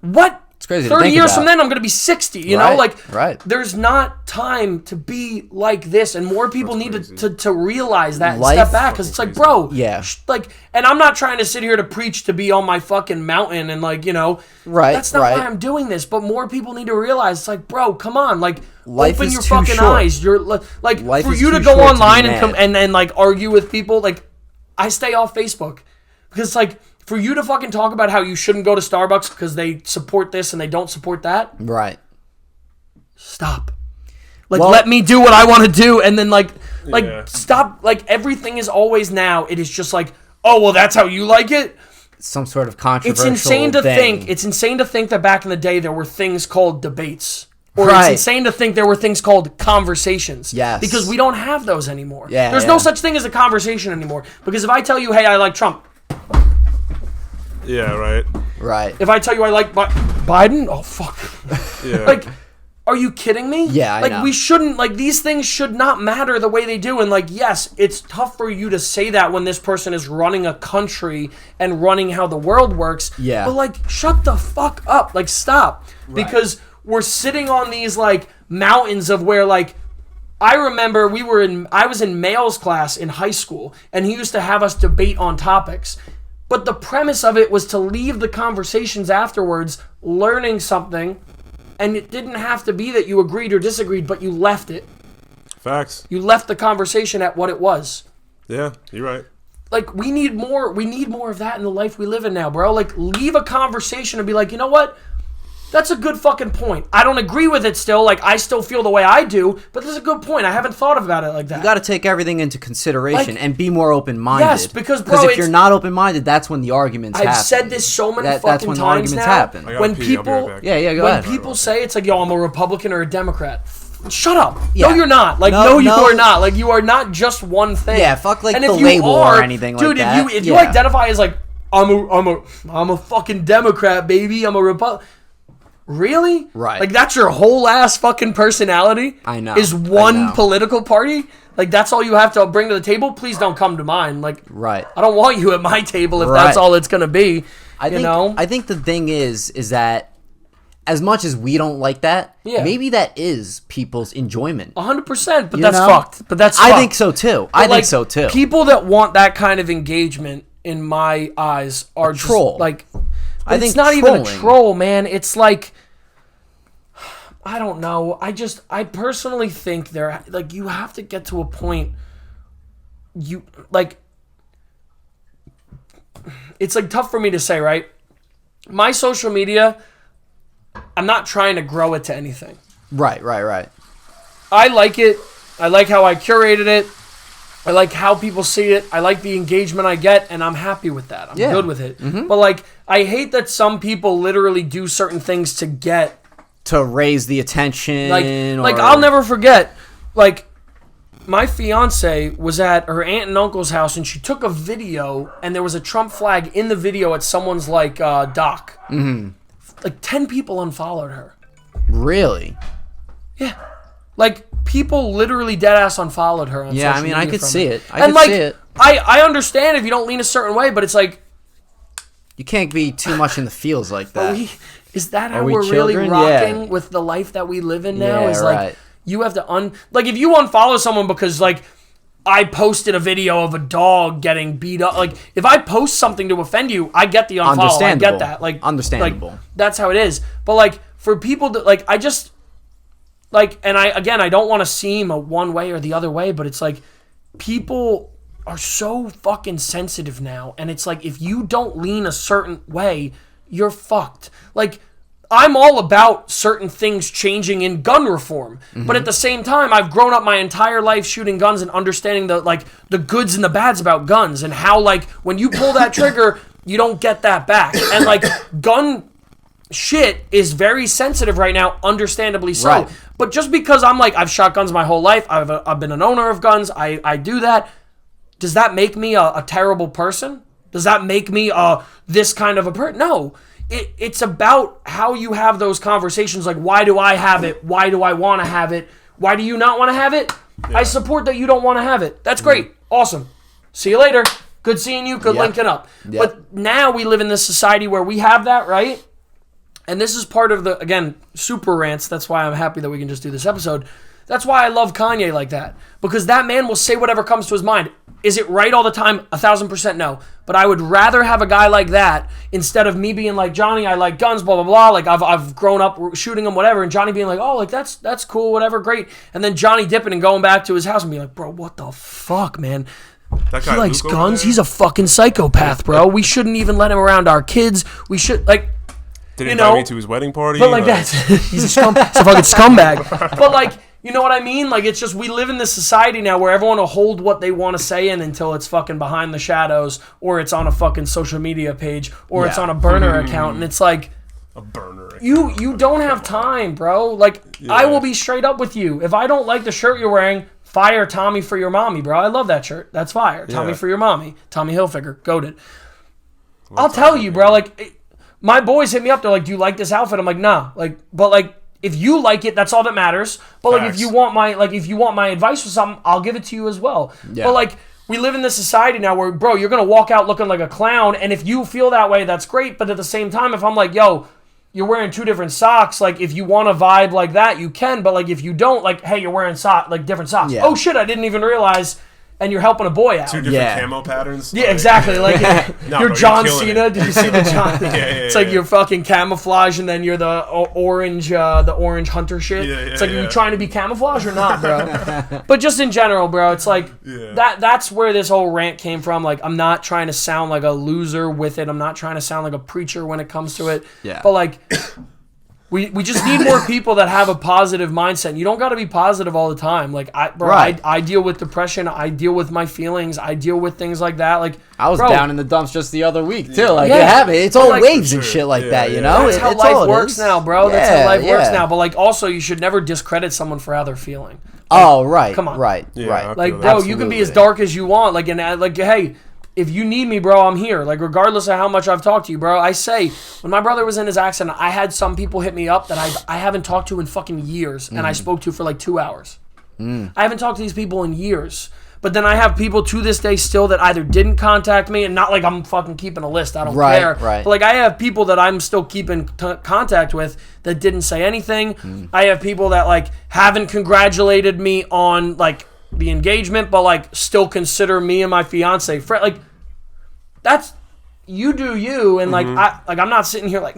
What? It's crazy to 30 think years about. from then, I'm going to be 60. You know, Right, like, right. there's not time to be like this. And more people need to realize that and Life- step back. Because it's like, bro. Yeah. Like, and I'm not trying to sit here to preach to be on my fucking mountain and, like, you know. Right, That's not right. why I'm doing this. But more people need to realize, it's like, bro, come on. Like, Life open is your too fucking short. eyes. You're like Life for is you to too go short to be online and mad. come and like argue with people. Like, I stay off Facebook because, like, for you to fucking talk about how you shouldn't go to Starbucks because they support this and they don't support that. Right. Stop. Like, Well- let me do what I want to do, and then like Yeah. stop. Like, everything is always now. It is just like, oh well, that's how you like it. Some sort of controversial It's insane to thing. think. It's insane to think that back in the day there were things called debates. Or Right. it's insane to think there were things called conversations. Yes. Because we don't have those anymore. Yeah, There's yeah. no such thing as a conversation anymore. Because if I tell you, hey, I like Trump. Yeah, right. Right. If I tell you I like Biden, oh fuck. Yeah. Like, are you kidding me? Yeah, I like know. we shouldn't, like, these things should not matter the way they do. And, like, yes, it's tough for you to say that when this person is running a country and running how the world works. Yeah. But, like, shut the fuck up. Like, stop. Because we're sitting on these, like, mountains of where, like, I remember I was in Mail's class in high school, and he used to have us debate on topics. But the premise of it was to leave the conversations afterwards learning something. And it didn't have to be that you agreed or disagreed, but you left it. Facts. You left the conversation at what it was. Yeah, you're right. Like, we need more of that in the life we live in now, bro. Like, leave a conversation and be like, you know what? That's a good fucking point. I don't agree with it still. Like, I still feel the way I do, but this is a good point. I haven't thought about it like that. You got to take everything into consideration Like, and be more open-minded. yes, because, bro, if you're not open-minded, that's when the arguments happen. I've said this so many That's fucking when the times arguments now. happen. I gotta When pee, I'll be right people, back. Yeah, go when ahead. people say it's like, yo, I'm a Republican or a Democrat. Shut up. Yeah. No, you're not. Like, No, you no. are not. Like, you are not just one thing. Yeah, fuck, like, and the if you label or are, anything like dude, that. if you Yeah. identify as like, I'm a fucking Democrat, baby. I'm a Republican. Really? Right. Like, that's your whole ass fucking personality? I know. Is I one know. political party? Like, that's all you have to bring to the table? Please don't come to mine. Like, Right. I don't want you at my table if Right. that's all it's going to be. I think the thing is that as much as we don't like that, maybe that is people's enjoyment. 100%, but that's fucked. But that's I fucked. think so too. I think so too. People that want that kind of engagement, in my eyes, are just troll. like, I think it's not trolling. even a troll, man. It's like, I don't know. I personally think you have to get to a point, it's like tough for me to say, right? My social media, I'm not trying to grow it to anything. Right. I like it. I like how I curated it. I like how people see it. I like the engagement I get, and I'm happy with that. I'm good with it. Mm-hmm. But, like, I hate that some people literally do certain things to raise the attention. Like I'll never forget, like, my fiance was at her aunt and uncle's house, and she took a video, and there was a Trump flag in the video at someone's, like, dock. Mm-hmm. Like, 10 people unfollowed her. Really? Yeah. Like, people literally deadass unfollowed her on social media. Yeah, I mean, I could see it. I understand if you don't lean a certain way, but it's like, you can't be too much in the feels like that. Is that how we're really rocking with the life that we live in now? Yeah, is like, you have to like, if you unfollow someone because, like, I posted a video of a dog getting beat up, like, if I post something to offend you, I get the unfollow. I get that. Like, understandable. Like, that's how it is. But, like, for people to, like, I just, like, and I don't want to seem a one way or the other way, but it's like, people are so fucking sensitive now, and it's like, if you don't lean a certain way, you're fucked. Like, I'm all about certain things changing in gun reform, but at the same time, I've grown up my entire life shooting guns and understanding the goods and the bads about guns, and how, like, when you pull that trigger, you don't get that back. And, like, gun shit is very sensitive right now, understandably so. Right. But just because I'm like, I've shot guns my whole life, I've been an owner of guns, I do that, does that make me a terrible person? Does that make me this kind of a person? No. It's about how you have those conversations. Like, why do I have it? Why do I want to have it? Why do you not want to have it? Yeah. I support that you don't want to have it. That's great. Awesome. See you later. Good seeing you. Good linking up. Yep. But now we live in this society where we have that, right? And this is part of the, again, super rants. That's why I'm happy that we can just do this episode. That's why I love Kanye like that. Because that man will say whatever comes to his mind. Is it right all the time? 1,000% no. But I would rather have a guy like that instead of me being like, Johnny, I like guns, blah, blah, blah. Like, I've grown up shooting them, whatever. And Johnny being like, oh, like, that's cool, whatever, great. And then Johnny dipping and going back to his house and being like, bro, what the fuck, man? That guy he likes Luke guns. He's a fucking psychopath, bro. We shouldn't even let him around our kids. We should, like... Did he invite me to his wedding party? But, like, that's... he's a fucking scumbag. But, like... You know what I mean? Like, it's just, we live in this society now where everyone will hold what they want to say in until it's fucking behind the shadows, or it's on a fucking social media page, or it's on a burner account, and it's like... A burner account. You don't have time, bro. Like, I will be straight up with you. If I don't like the shirt you're wearing, fire Tommy for your mommy, bro. I love that shirt. That's fire. Tommy for your mommy. Tommy Hilfiger. Goated. I'll tell you, bro, like, my boys hit me up, they're like, do you like this outfit? I'm like, nah. Like, but, like, if you like it, that's all that matters. But like, if you want my advice for something, I'll give it to you as well. Yeah. But like, we live in this society now where, bro, you're gonna walk out looking like a clown, and if you feel that way, that's great. But at the same time, if I'm like, yo, you're wearing 2 different socks, like, if you want to vibe like that, you can. But like, if you don't, like, hey, you're wearing different socks. Yeah. Oh shit, I didn't even realize. And you're helping a boy out. 2 different camo patterns. Yeah, exactly. Like, you're John Cena. Did you see the John? It's like you're fucking camouflage, and then you're the orange hunter shit. It's like, are you trying to be camouflage or not, bro? But just in general, bro, it's like that's where this whole rant came from. Like, I'm not trying to sound like a loser with it. I'm not trying to sound like a preacher when it comes to it. Yeah. But like, we just need more people that have a positive mindset. You don't got to be positive all the time. Like, I deal with depression. I deal with my feelings. I deal with things like that. Like, I was down in the dumps just the other week too. Like, it's all like, waves and shit like that. You know, that's how life works now, bro. That's how life works now. But like, also, you should never discredit someone for how they're feeling. Like, come on, right. Like, bro, you can be as dark as you want. Like, and like, hey. If you need me, bro, I'm here. Like, regardless of how much I've talked to you, bro. I say, when my brother was in his accident, I had some people hit me up that I haven't talked to in fucking years, and I spoke to for like 2 hours. I haven't talked to these people in years. But then I have people to this day still that either didn't contact me, and not like I'm fucking keeping a list. I don't care. Right. But like I have people that I'm still keeping contact with that didn't say anything. I have people that like haven't congratulated me on like the engagement, but like still consider me and my fiance friend. Like that's you do you, and like I'm not sitting here like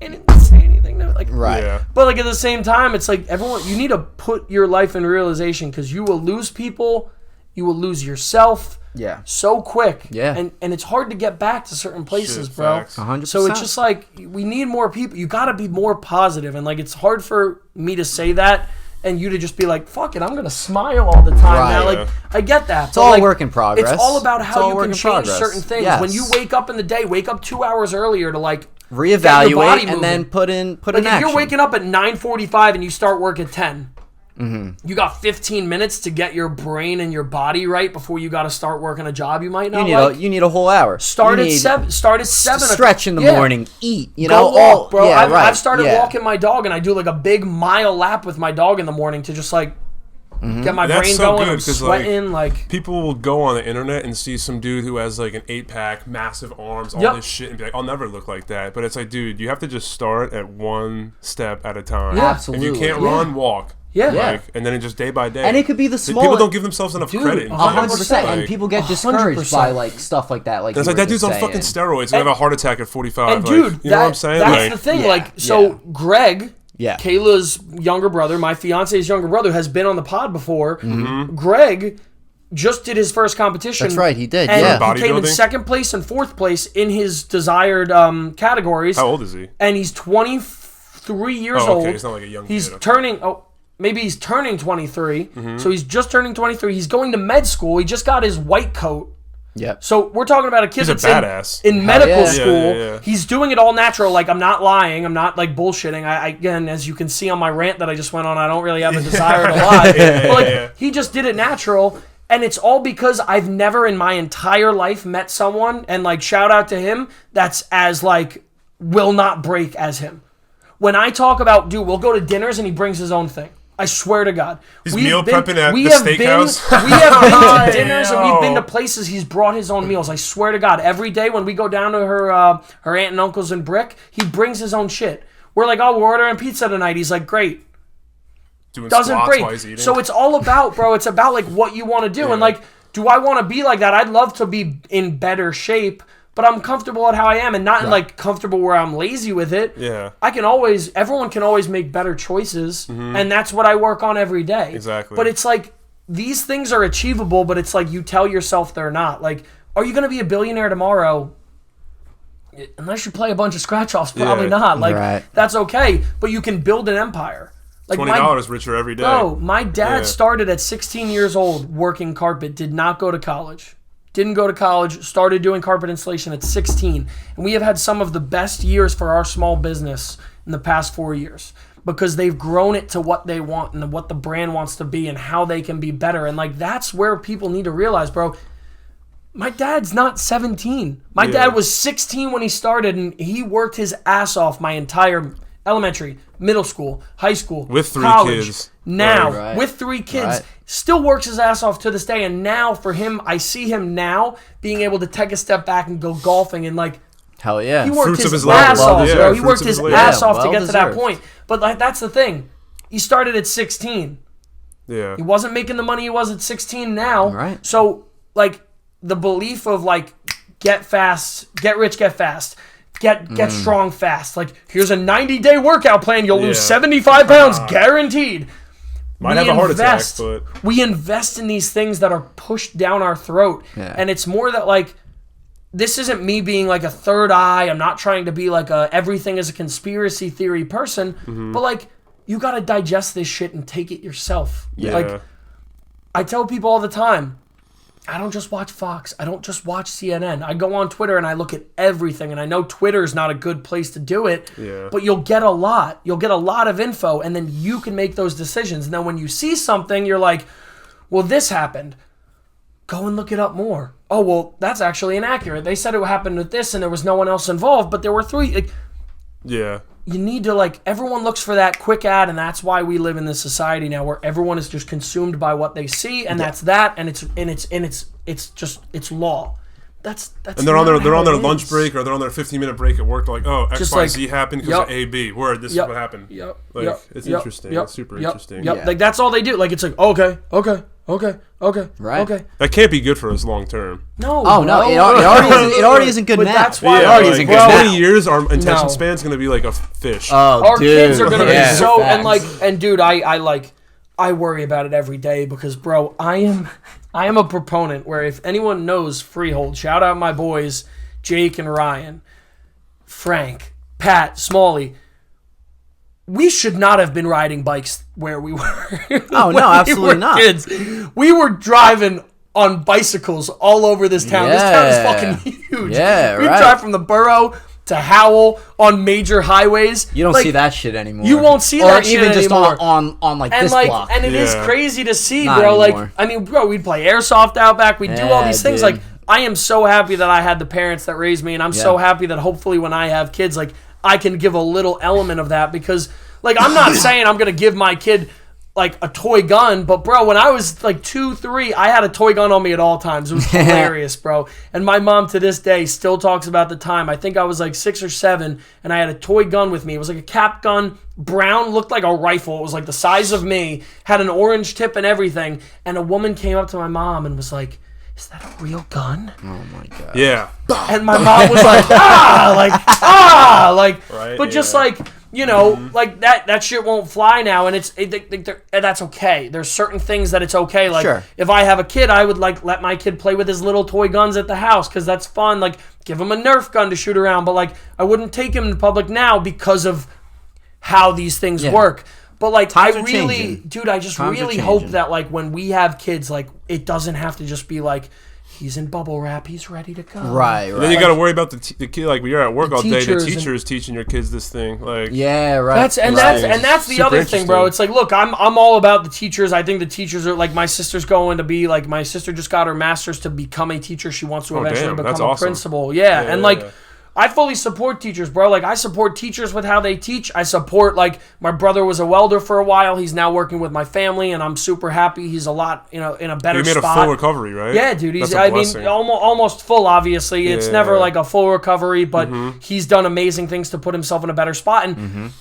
I didn't say anything. Like Right. Yeah. But like at the same time, it's like everyone. You need to put your life in realization because you will lose people. You will lose yourself so quick. Yeah. And it's hard to get back to certain places, Shit, bro. facts. 100%. So it's just like, we need more people. You got to be more positive. And like, it's hard for me to say that and you to just be like, fuck it, I'm going to smile all the time Right. now. Like, I get that. It's all work in progress. It's all about how you work can in change progress. certain things. Yes. When you wake up in the day, wake up 2 hours earlier to like, reevaluate your body and then moving. put in like action. if you're waking up at 9:45 and you start work at 10, you got 15 minutes to get your brain and your body right before you got to start working a job you might not like. You need a whole hour. Start You at need 7. Start at 7. Stretch in the morning. Eat. You Go know, walk, bro. Yeah, I've started walking my dog, and I do like a big mile lap with my dog in the morning to just like get my That's brain so going. good, I'm 'cause, sweating. Like People will go on the internet and see some dude who has like an 8-pack, massive arms, all Yep. this shit, and be like, I'll never look like that. But it's like, dude, you have to just start at one step at a time. Yeah. Absolutely. If you can't run, walk. Yeah. Like, and then it just day by day. And it could be the small. People don't give themselves enough credit. in 100%. like- And people get discouraged 100%. by like stuff like that. Like It's you like were that dude's on just fucking saying. steroids and have a heart attack at 45. And like, dude, you know what I'm saying? That's Like, the thing. Yeah, Like so, yeah. Greg. Yeah. Kayla's younger brother, my fiance's younger brother, has been on the pod before. Greg just did his first competition. That's right, he did, And yeah. he came in Bodybuilding? second place and fourth place in his desired categories. how old is he? And he's 23 years Oh, okay, old. he's not like a young He's kid, okay. turning. Oh, maybe he's turning 23. So he's just turning 23. He's going to med school. He just got his white coat. Yep. So we're talking about a kid He's a that's badass. in medical yeah. school. Yeah. He's doing it all natural. Like, I'm not lying. I'm not like bullshitting. I again, as you can see on my rant that I just went on, I don't really have a desire to lie. But like, he just did it natural. And it's all because I've never in my entire life met someone, and like shout out to him, that's as like will not break as him. When I talk about, dude, we'll go to dinners and he brings his own thing. I swear to God. He's meal prepping at the have steakhouse? We have been to dinners and we've been Yo. to places he's brought his own meals. I swear to God. Every day when we go down to her aunt and uncle's in Brick, he brings his own shit. We're like, oh, we're ordering pizza tonight. He's like, great. Doing Doesn't squats break. while he's eating. So it's all about, bro, it's about like what you want to do. And like, do I want to be like that? I'd love to be in better shape, but I'm comfortable at how I am and not in like comfortable where I'm lazy with it. Yeah. Everyone can always make better choices, and that's what I work on every day. Exactly. But it's like, these things are achievable, but it's like you tell yourself they're not. Like, are you going to be a billionaire tomorrow? Unless you play a bunch of scratch-offs, probably Yeah. not. Like, Right. that's okay, but you can build an empire. Like $20 richer every day. Bro, my dad Yeah. started at 16 years old working carpet, did not go to college. Didn't go to college, started doing carpet installation at 16. And we have had some of the best years for our small business in the past 4 years because they've grown it to what they want and what the brand wants to be and how they can be better. And like, that's where people need to realize, bro, my dad's not 17. My dad was 16 when he started, and he worked his ass off my entire elementary, middle school, high school, With 3 college. kids. Now, Right. with 3 kids, Right. still works his ass off to this day. And now for him, I see him now being able to take a step back and go golfing. And like, Hell yeah. he worked Fruits of his his labor. ass off, Yeah, bro. He fruits worked of his his labor. ass Yeah, off to well get to that deserved. point. But like, that's the thing. He started at 16. Yeah. He wasn't making the money he was at 16 now. Right. So, like, the belief of, like, get fast, get rich, get fast, get strong fast. Like, here's a 90-day workout plan. You'll lose Yeah. 75 pounds, guaranteed. Might We have a heart attack, invest- but We invest in these things that are pushed down our throat. Yeah. And it's more that, like, this isn't me being like a third eye. I'm not trying to be like a everything is a conspiracy theory person. But, like, you got to digest this shit and take it yourself. yeah. Like, I tell people all the time, I don't just watch Fox. I don't just watch CNN. I go on Twitter and I look at everything. And I know Twitter's not a good place to do it, Yeah. but you'll get a lot. You'll get a lot of info, and then you can make those decisions. And then when you see something, you're like, well, this happened. Go and look it up more. Oh, well, that's actually inaccurate. They said it happened with this and there was no one else involved, but there were 3. Like, Yeah. You need to everyone looks for that quick ad, and that's why we live in this society now where everyone is just consumed by what they see, and that's that, and it's law. That's and they're on their lunch break, or they're on their 15-minute break at work. They're like, oh, XYZ happened because of A, B. Word, this is what happened. It's interesting. It's super interesting. Yeah. That's all they do. It's like, okay. Right. Okay. That can't be good for us long term. No. Oh no, it already isn't good But now. that's why it already isn't good now. 20 years, our attention span's gonna be like a fish. Our kids are gonna be so facts. and dude, I worry about it every day because, bro, I am a proponent where if anyone knows Freehold, shout out my boys, Jake and Ryan, Frank, Pat, Smalley. We should not have been riding bikes where we were. Oh, no, absolutely not. Kids. We were driving on bicycles all over this town. This town is fucking huge. Yeah, we right. drive from the borough to Howell on major highways. You don't see that shit anymore. You won't see that shit anymore. Or even just anymore. on this block. And it is crazy to see, Not bro. anymore. Bro, we'd play airsoft out back. We'd do all these things. Dude. I am so happy that I had the parents that raised me, and I'm so happy that hopefully when I have kids, I can give a little element of that because, I'm not saying I'm gonna give my kid a toy gun, but bro, when I was 2, 3, I had a toy gun on me at all times. It was hilarious, bro. And my mom to this day still talks about the time. I think I was 6 or 7, and I had a toy gun with me. It was a cap gun, brown, looked like a rifle. It was the size of me, had an orange tip and everything. And a woman came up to my mom and was like, "Is that a real gun?" Oh my god. Yeah. And my mom was like, Right, but just that shit won't fly now, and that's okay. There's certain things that it's okay. Sure. If I have a kid, I would let my kid play with his little toy guns at the house because that's fun. Give him a Nerf gun to shoot around, but I wouldn't take him to public now because of how these things work. But Times I are really, changing. dude, I just Times are really hope changing. that when we have kids, it doesn't have to just be he's in bubble wrap, he's ready to go. Right. And then you got to worry about the kid. When you're at work all day, the teachers teacher is teaching your kids this thing. Yeah, right. That's the Super other thing, bro. interesting. It's look, I'm all about the teachers. I think the teachers are my sister's going to be my sister just got her master's to become a teacher. She wants to eventually damn, become that's a awesome. principal. Yeah, and yeah. I fully support teachers, bro. I support teachers with how they teach. I support my brother was a welder for a while. He's now working with my family, and I'm super happy. He's a lot in a better You made spot. a full recovery, right? Yeah, dude. That's a blessing. Almost full. Obviously, it's never a full recovery, but Mm-hmm. he's done amazing things to put himself in a better spot. And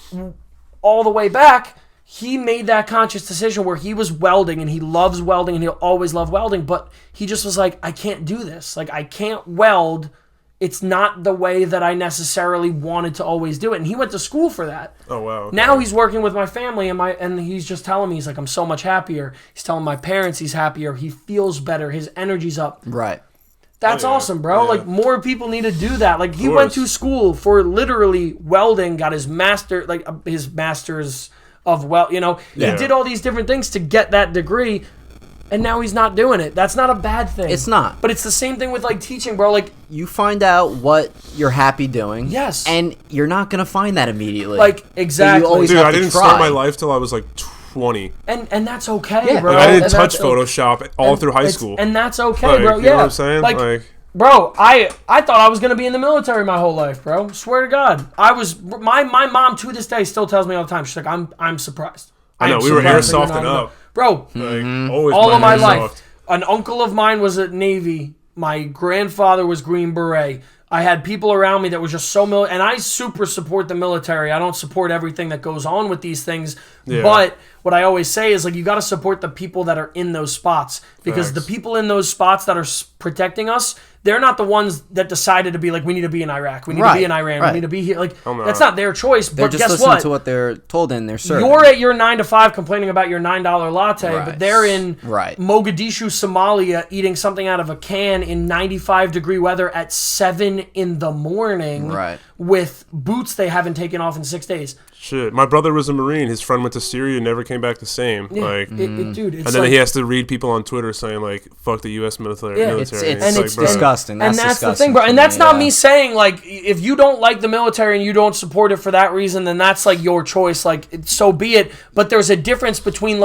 all the way back, he made that conscious decision where he was welding, and he loves welding, and he'll always love welding. But he just was I can't do this. I can't weld. It's not the way that I necessarily wanted to always do it. And he went to school for that. Oh, wow. Okay. Now he's working with my family, and he's just telling me, he's I'm so much happier. He's telling my parents he's happier. He feels better. His energy's up. Right. That's awesome, bro. Yeah. More people need to do that. He went to school for literally welding, got his master, his master's of He did all these different things to get that degree. And now he's not doing it. That's not a bad thing. It's not. But it's the same thing with teaching, bro. You find out what you're happy doing. Yes. And you're not gonna find that immediately. Exactly. You always Dude, have I to didn't try. start my life till I was 20. And that's okay, Yeah. bro. I didn't And touch that's Photoshop all through high school. And that's okay, bro. You Yeah. know what I'm saying? Bro, I thought I was gonna be in the military my whole life, bro. Swear to God, I was. My mom to this day still tells me all the time. She's like, I'm surprised. I know, am we were surprised that you're airsofting not in up. Bro, Always all of my airsoft. life. An uncle of mine was at Navy. My grandfather was Green Beret. I had people around me that was just so and I super support the military. I don't support everything that goes on with these things, but what I always say is you got to support the people that are in those spots because Facts. the people in those spots that are protecting us, they're not the ones that decided to be we need to be in Iraq, we need to be in Iran, we need to be here. That's not their choice. They're but just guess listening what? to what they're told in their service. You're at your 9 to 5 complaining about your $9 latte, Right. but they're in Right. Mogadishu, Somalia, eating something out of a can in 95-degree weather at 7 in the morning Right. with boots they haven't taken off in 6 days. Shit. My brother was a Marine. His friend went to Syria and never came back the same. Yeah, dude, it's and then he has to read people on Twitter saying fuck the U.S. military. Yeah, It's bro. disgusting. and that's disgusting the thing, bro. to And that's me, not yeah. me saying if you don't like the military and you don't support it for that reason, then that's your choice. So be it. But there's a difference between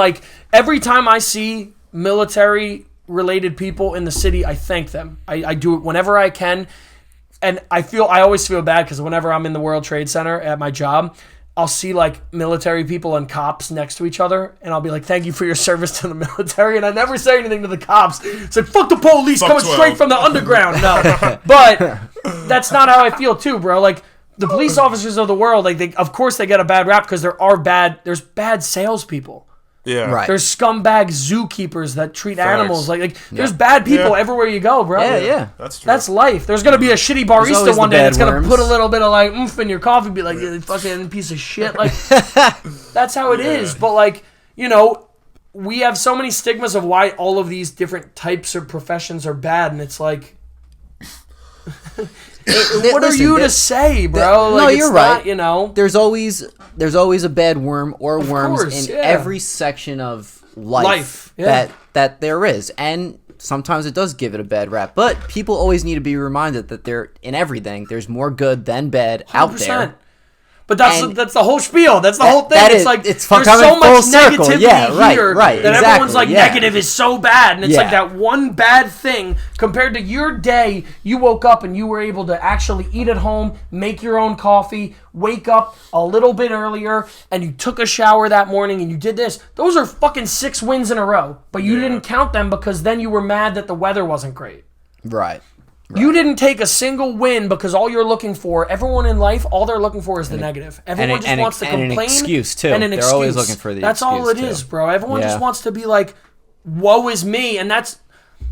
every time I see military related people in the city, I thank them. I do it whenever I can. And I always feel bad because whenever I'm in the World Trade Center at my job, I'll see like military people and cops next to each other, and I'll be like, "Thank you for your service to the military." And I never say anything to the cops. It's like, "Fuck the police, coming straight from the underground." No, but that's not how I feel too, bro. Like the police officers of the world, like of course they get a bad rap because there's bad salespeople. Yeah. Right. There's scumbag zookeepers that treat animals like there's bad people everywhere you go, bro. Yeah. That's true. That's life. There's gonna be a shitty barista one day that's gonna put a little bit of like oomph in your coffee, be like, "You fucking piece of shit." Like that's how it is. But like, you know, we have so many stigmas of why all of these different types of professions are bad, and it's like what are you to say, bro? No, like, you're not, right. you know, there's always a bad worm or worms course, in every section of life yeah. that there is, and sometimes it does give it a bad rap. But people always need to be reminded that there in everything there's more good than bad 100%. Out there. But that's the whole spiel. That's the whole thing. It's like it's there's so much negativity here right, that everyone's like negative is so bad, and it's Yeah. like that one bad thing compared to your day. You woke up and you were able to actually eat at home, make your own coffee, wake up a little bit earlier, and you took a shower that morning and you did this. Those are fucking 6 wins in a row. But you didn't count them because then you were mad that the weather wasn't great. Right. You didn't take a single win because all you're looking for, everyone in life, all they're looking for is the negative. Everyone just wants to complain. And an excuse, too. And an They're excuse. always looking for the That's excuse, all it is, bro. Everyone just wants to be like, woe is me. And there's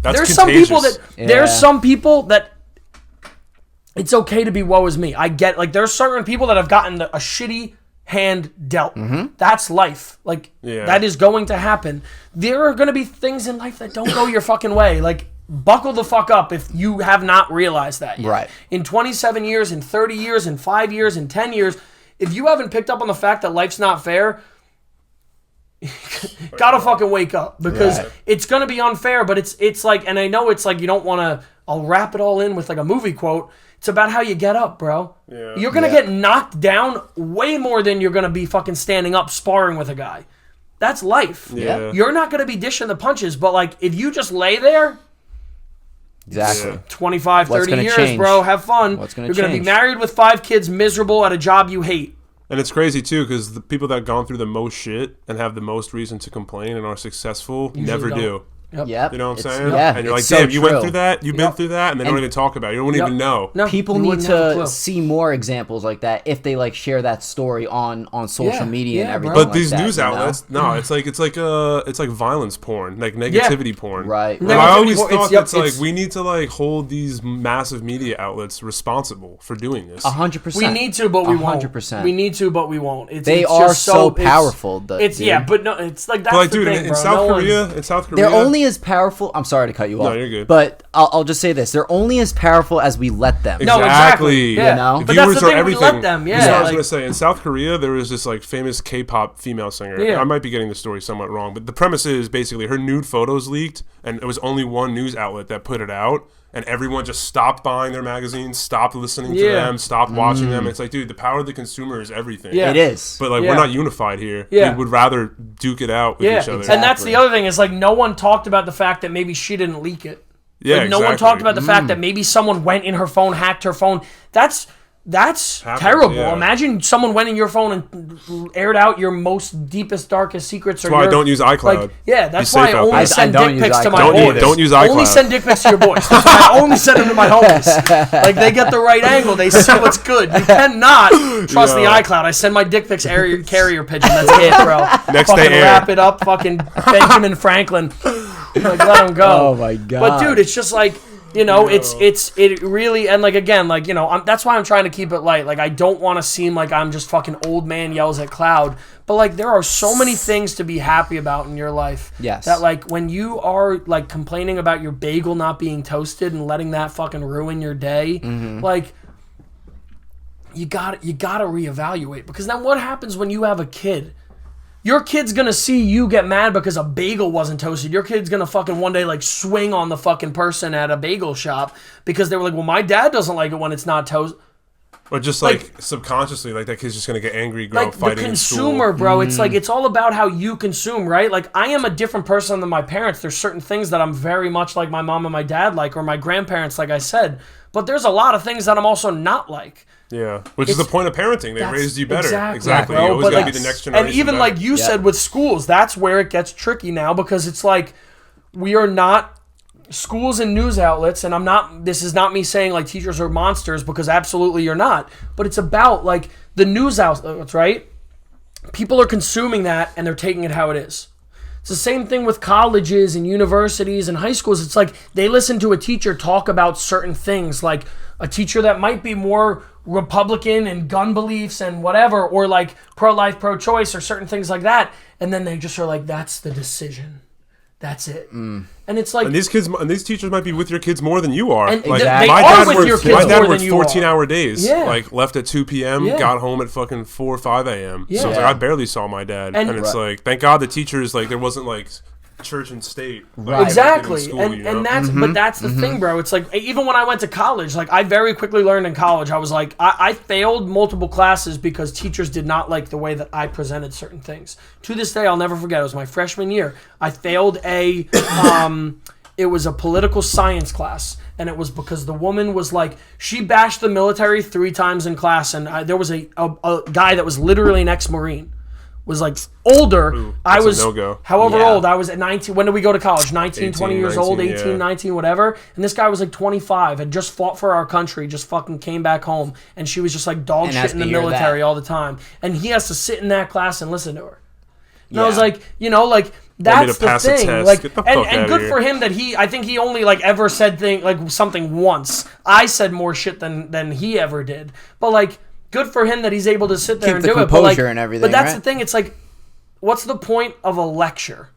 contagious. some people that, there's some people that it's okay to be woe is me. I get, like, there's certain people that have gotten a shitty hand dealt. Mm-hmm. That's life. Like, that is going to happen. There are going to be things in life that don't go your fucking way. Like, buckle the fuck up if you have not realized that yet. Right. In 27 years, in 30 years, in 5 years, in 10 years, if you haven't picked up on the fact that life's not fair, gotta fucking wake up. Because it's gonna be unfair, but it's like, and I know it's like you don't want to, I'll wrap it all in with like a movie quote. It's about how you get up, bro. Yeah. You're gonna get knocked down way more than you're gonna be fucking standing up sparring with a guy. That's life. Yeah. You're not gonna be dishing the punches, but like if you just lay there, Exactly. 25, 30 years, change? bro. Have fun. What's gonna You're going to be change? married with 5 kids, miserable at a job you hate. And it's crazy, too, because the people that have gone through the most shit and have the most reason to complain and are successful never do. Yep. You know what I'm saying? Yeah, and you're like, so damn, you went true. through that? You've been through that? And they don't even talk about it. You wouldn't even know. No, People you need wouldn't have a to clue. see more examples like that if they like share that story on social media and everything. bro. But these like that, news you know? outlets, no, it's like violence porn, like negativity porn. Right. And I always thought it's like we need to like hold these massive media outlets responsible for doing this. 100%. We need to, but we won't. 100%. We need to, but we won't. They are just so powerful. Dude. But no, it's like that's But like, the dude, thing, in bro. South Korea, They're only as powerful. I'm sorry to cut you off. you're good. But I'll just say this: they're only as powerful as we let them. No, exactly. Yeah. You know? But that's Viewers the are thing, everything. we let them. Yeah. That's what I was like- gonna say. In South Korea, there was this like famous K-pop female singer. Yeah. I might be getting the story somewhat wrong, but the premise is basically her nude photos leaked, and it was only one news outlet that put it out. And everyone just stopped buying their magazines, stopped listening to them, stopped watching them. It's like, dude, the power of the consumer is everything. Yeah. It is. But like, we're not unified here. Yeah. We would rather duke it out with each other. And that's the other thing is like no one talked about the fact that maybe she didn't leak it. Yeah, Like, no one talked about the fact that maybe someone went in her phone, hacked her phone. That's Happens, terrible. yeah. Imagine someone went in your phone and aired out your most deepest, darkest secrets. That's why I don't use iCloud. Like, yeah, that's Be why safe I out only there. send I don't dick use pics to my iCloud. boys. Don't use Only iCloud. send dick pics to your boys. That's why I only send them to my homies. Like, they get the right angle. They see what's good. You cannot trust the iCloud. I send my dick pics carrier pigeon. That's it, bro. Next fucking day air. wrap it up. Fucking Benjamin Franklin. Like, let him go. Oh my god. But dude, it's just like, you know, it really, and like again, like, you know, that's why I'm trying to keep it light. Like, I don't want to seem like I'm just fucking old man yells at cloud. But like, there are so many things to be happy about in your life. Yes. That like when you are like complaining about your bagel not being toasted and letting that fucking ruin your day, like you got to reevaluate, because then what happens when you have a kid? Your kid's gonna see you get mad because a bagel wasn't toasted. Your kid's gonna fucking one day like swing on the fucking person at a bagel shop because they were like, well, my dad doesn't like it when it's not toasted. Or just like subconsciously, like that kid's just gonna get angry, grow up fighting the in school. consumer, bro. It's like it's all about how you consume, right? Like I am a different person than my parents. There's certain things that I'm very much like my mom and my dad like, or my grandparents, like I said. But there's a lot of things that I'm also not like. Yeah, which is the point of parenting. They raised you better. Exactly. Bro, You always gotta be the next generation. And even better. like you said with schools, that's where it gets tricky now because it's like we are not. Schools and news outlets, and this is not me saying like teachers are monsters because absolutely you're not, but it's about like the news outlets, right? People are consuming that and they're taking it how it is. It's the same thing with colleges and universities and high schools. It's like they listen to a teacher talk about certain things, like a teacher that might be more Republican and gun beliefs and whatever, or like pro-life, pro-choice, or certain things like that, and then they just are like, that's the decision. That's it. And it's like... And these teachers might be with your kids more than you are. And like, they are with your kids more than you are. My dad worked 14-hour days. Yeah. Like, left at 2 p.m., got home at fucking 4 or 5 a.m. Yeah. So it's like, I barely saw my dad. And it's like, thank God the teachers, like, there wasn't, like... church and state, like, exactly, school, and that's but that's the thing, bro. It's like even when I went to college, like I very quickly learned in college. I was like, I failed multiple classes because teachers did not like the way that I presented certain things. To this day, I'll never forget. It was my freshman year. I failed it was a political science class, and it was because the woman was like, she bashed the military 3 times in class, and there was a guy that was literally an ex-Marine. Was like older. Ooh, I was no-go. However old. I was at 19. When did we go to college? 19, 20 years 19, old, 18, 19, whatever. And this guy was like 25, had just fought for our country, just fucking came back home. And she was just like dog shit in the military all the time. And he has to sit in that class and listen to her. And I was like, like that's the thing. Like, and good for him that I think he only like ever said something once. I said more shit than he ever did. But like, good for him that he's able to sit there and do it. But like, and everything, but that's the thing. It's like, what's the point of a lecture?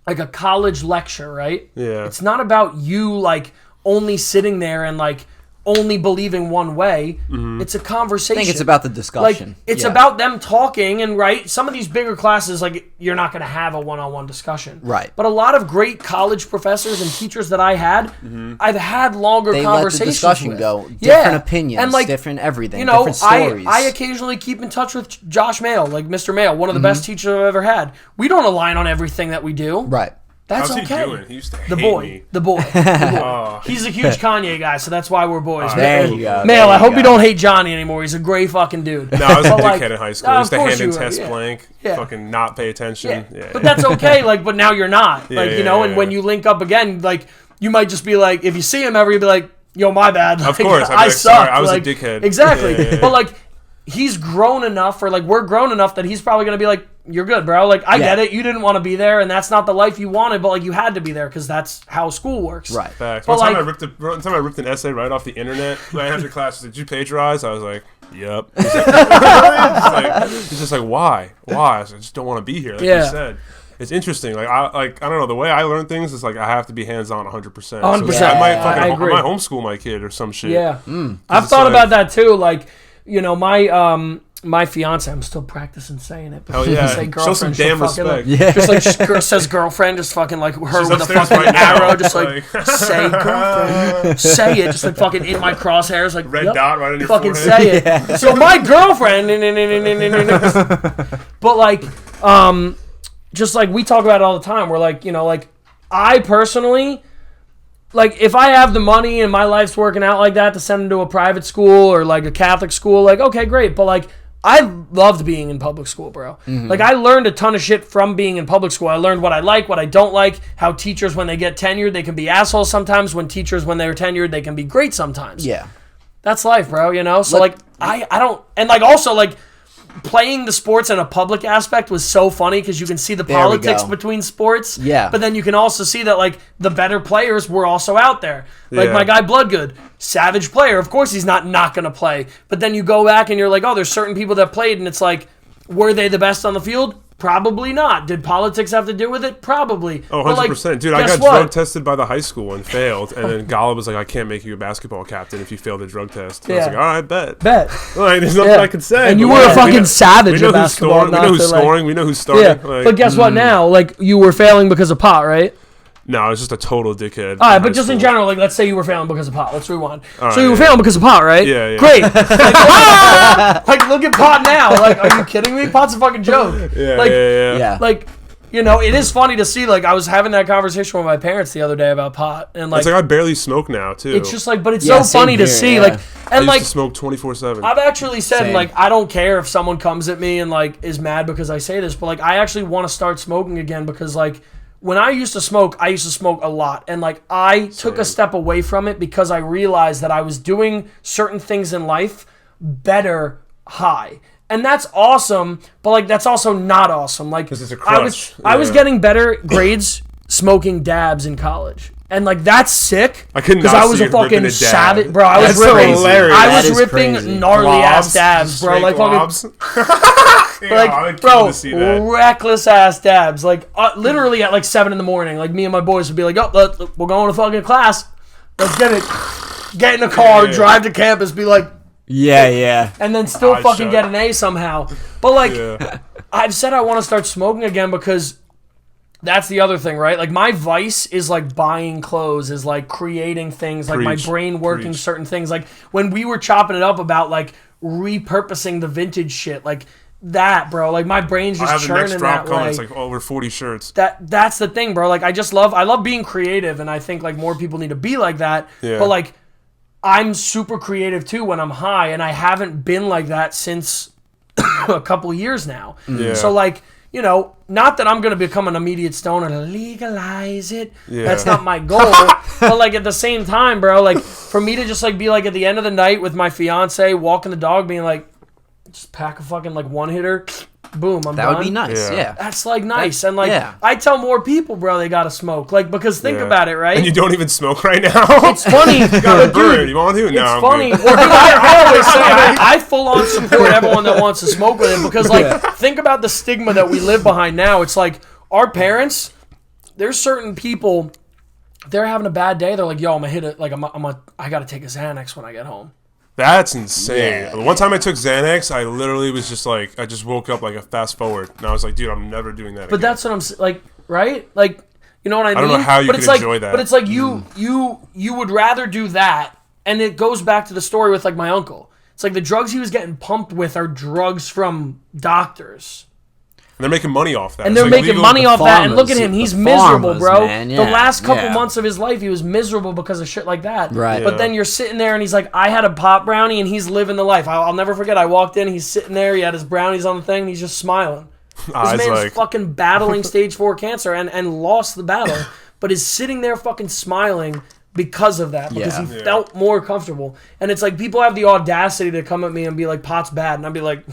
Like a college lecture, right? Yeah. It's not about you like only sitting there and like only believing one way. It's a conversation. I think it's about the discussion. Like it's about them talking, and right, some of these bigger classes, like you're not going to have a one-on-one discussion. Right. But a lot of great college professors and teachers that I had, I've had longer conversations. Let the discussion with. go. Different opinions, and like, different everything, different stories. I occasionally keep in touch with Josh Mail, like Mr. Mail, one of the best teachers I've ever had. We don't align on everything that we do. Right. That's How's okay. he doing? He used to hate me. The boy. He's a huge Kanye guy, so that's why we're boys. There you go. Mail, I hope you don't hate Johnny anymore. He's a great fucking dude. No, I was a dickhead in high school. I used to hand in test were, blank, fucking not pay attention. Yeah. But that's okay, like, but now you're not. Like, and when you link up again, like, you might just be like, if you see him ever, you'd be like, yo, my bad. Like, of course. I suck. Sorry, I was a dickhead. Exactly. But, like, he's grown enough, or, like, we're grown enough that he's probably going to be like, you're good, bro. Like, I get it. You didn't want to be there, and that's not the life you wanted, but, like, you had to be there because that's how school works. Right. Facts. One time I ripped an essay right off the internet. Right after class, did you plagiarize? I was like, yep. He's just like, why? I just don't want to be here, like you said. It's interesting. Like I don't know, the way I learn things is like I have to be hands on 100%. 100%. So I might homeschool my kid or some shit. Yeah. I've thought about that too. Like, my fiance, I'm still practicing saying it. But hell yeah. Say show some damn respect. Just like says girlfriend, just fucking like her She's with a fucking right arrow, now. just like say girlfriend, say it, just like fucking in my crosshairs, like red dot right on your fucking forehead. say it. Yeah. So my girlfriend, but like, just like we talk about it all the time. We're like, like I personally. Like, if I have the money and my life's working out like that to send them to a private school or, like, a Catholic school, like, okay, great. But, like, I loved being in public school, bro. Like, I learned a ton of shit from being in public school. I learned what I like, what I don't like, how teachers, when they get tenured, they can be assholes sometimes. When teachers, when they're tenured, they can be great sometimes. Yeah. That's life, bro, So, like, I don't... And, like, also, like... Playing the sports in a public aspect was so funny because you can see the politics between sports. Yeah. But then you can also see that, like, the better players were also out there. Like, my guy Bloodgood, savage player. Of course he's not going to play. But then you go back and you're like, oh, there's certain people that played, and it's like, were they the best on the field? Probably not. Did politics have to do with it? Probably. Oh, 100%. Like, dude, I got drug tested by the high school and failed. And then Golub was like, I can't make you a basketball captain if you fail the drug test. And I was like, all right, bet. Like, there's nothing I can say. And you were a fucking savage at basketball. We know who's scoring. We know who's starting. Yeah. But guess what now? Like, you were failing because of pot, right? No, I was just a total dickhead. All right, but just in general, like, let's say you were failing because of pot. Let's rewind. Right, so you were failing because of pot, right? Yeah. Great. Like, look at pot now. Like, are you kidding me? Pot's a fucking joke. Yeah. Like, you know, it is funny to see. Like, I was having that conversation with my parents the other day about pot, and like, It's like I barely smoke now too. it's just like, but it's so funny to see. Like, I and used like, to smoke 24/7. I've actually said, Same. like, I don't care if someone comes at me and, like, is mad because I say this, but, like, I actually want to start smoking again because, like, when I used to smoke a lot. And, like, I took a step away from it because I realized that I was doing certain things in life better high. And that's awesome, but, like, that's also not awesome. Like, 'Cause it's a crutch. I was getting better grades smoking dabs in college. And, like, that's sick. I could not because I was see a you ripping fucking a dab. savage, bro. I was That's so ripping. hilarious. I That was is ripping crazy. gnarly ass Globs, dabs, bro. straight Like fucking, globs. Yeah, I would kill to see that. reckless ass dabs. Like literally at like 7 a.m. Like me and my boys would be like, "Oh, we're going to fucking class. Let's get it. Get in the car, drive to campus, be like." Yeah. And then still I fucking should. get an A somehow. But like, Yeah. I've said I want to start smoking again because that's the other thing, right? Like my vice is like buying clothes, is like creating things, like my Preach. brain working Preach. certain things. Like when we were chopping it up about like repurposing the vintage shit, like that, bro. Like my brain's I just have the next churning drop that coming. way. It's like over 40 shirts. That's the thing, bro. Like I love being creative, and I think like more people need to be like that. Yeah. But like I'm super creative too when I'm high, and I haven't been like that since a couple years now. Yeah. So like, you know, not that I'm gonna become an immediate stoner to legalize it. Yeah. That's not my goal. But like at the same time, bro, like for me to just like be like at the end of the night with my fiance walking the dog, being like, just pack a fucking like one hitter, boom, I'm That done. would be nice. Yeah. Yeah. That's like nice, and like yeah. I tell more people, bro, they gotta smoke, like because think Yeah. about it, right? And you don't even smoke right now? It's funny. You got a but bird. dude, You want to? No, it's I'm funny. good. Well, dude, I always say I full on support everyone that wants to smoke with it because, like, think about the stigma that we live behind now. It's like our parents. There's certain people. They're having a bad day. They're like, "Yo, I'm gonna hit it. Like, I gotta take a Xanax when I get home." That's insane. Yeah. The one time I took Xanax, I literally was just like, I just woke up like a fast forward. And I was like, dude, I'm never doing that But again. that's what I'm like, right? Like, you know what I mean? don't know how you but could it's like, enjoy that. But it's like you would rather do that, and it goes back to the story with like my uncle. It's like the drugs he was getting pumped with are drugs from doctors. And they're making money off that. And It's they're like making legal- money off that, and farmers, look at him. He's the miserable, farmers, bro. man, The yeah, last couple yeah. months of his life, he was miserable because of shit like that. Right. But Yeah. then you're sitting there, and he's like, I had a pop brownie, and he's living the life. I'll never forget, I walked in, he's sitting there, he had his brownies on the thing, and he's just smiling. This Eyes man's like, fucking battling stage 4 cancer and lost the battle, but is sitting there fucking smiling because of that, because Yeah. he felt more comfortable. And it's like people have the audacity to come at me and be like, pot's bad. And I'd be like,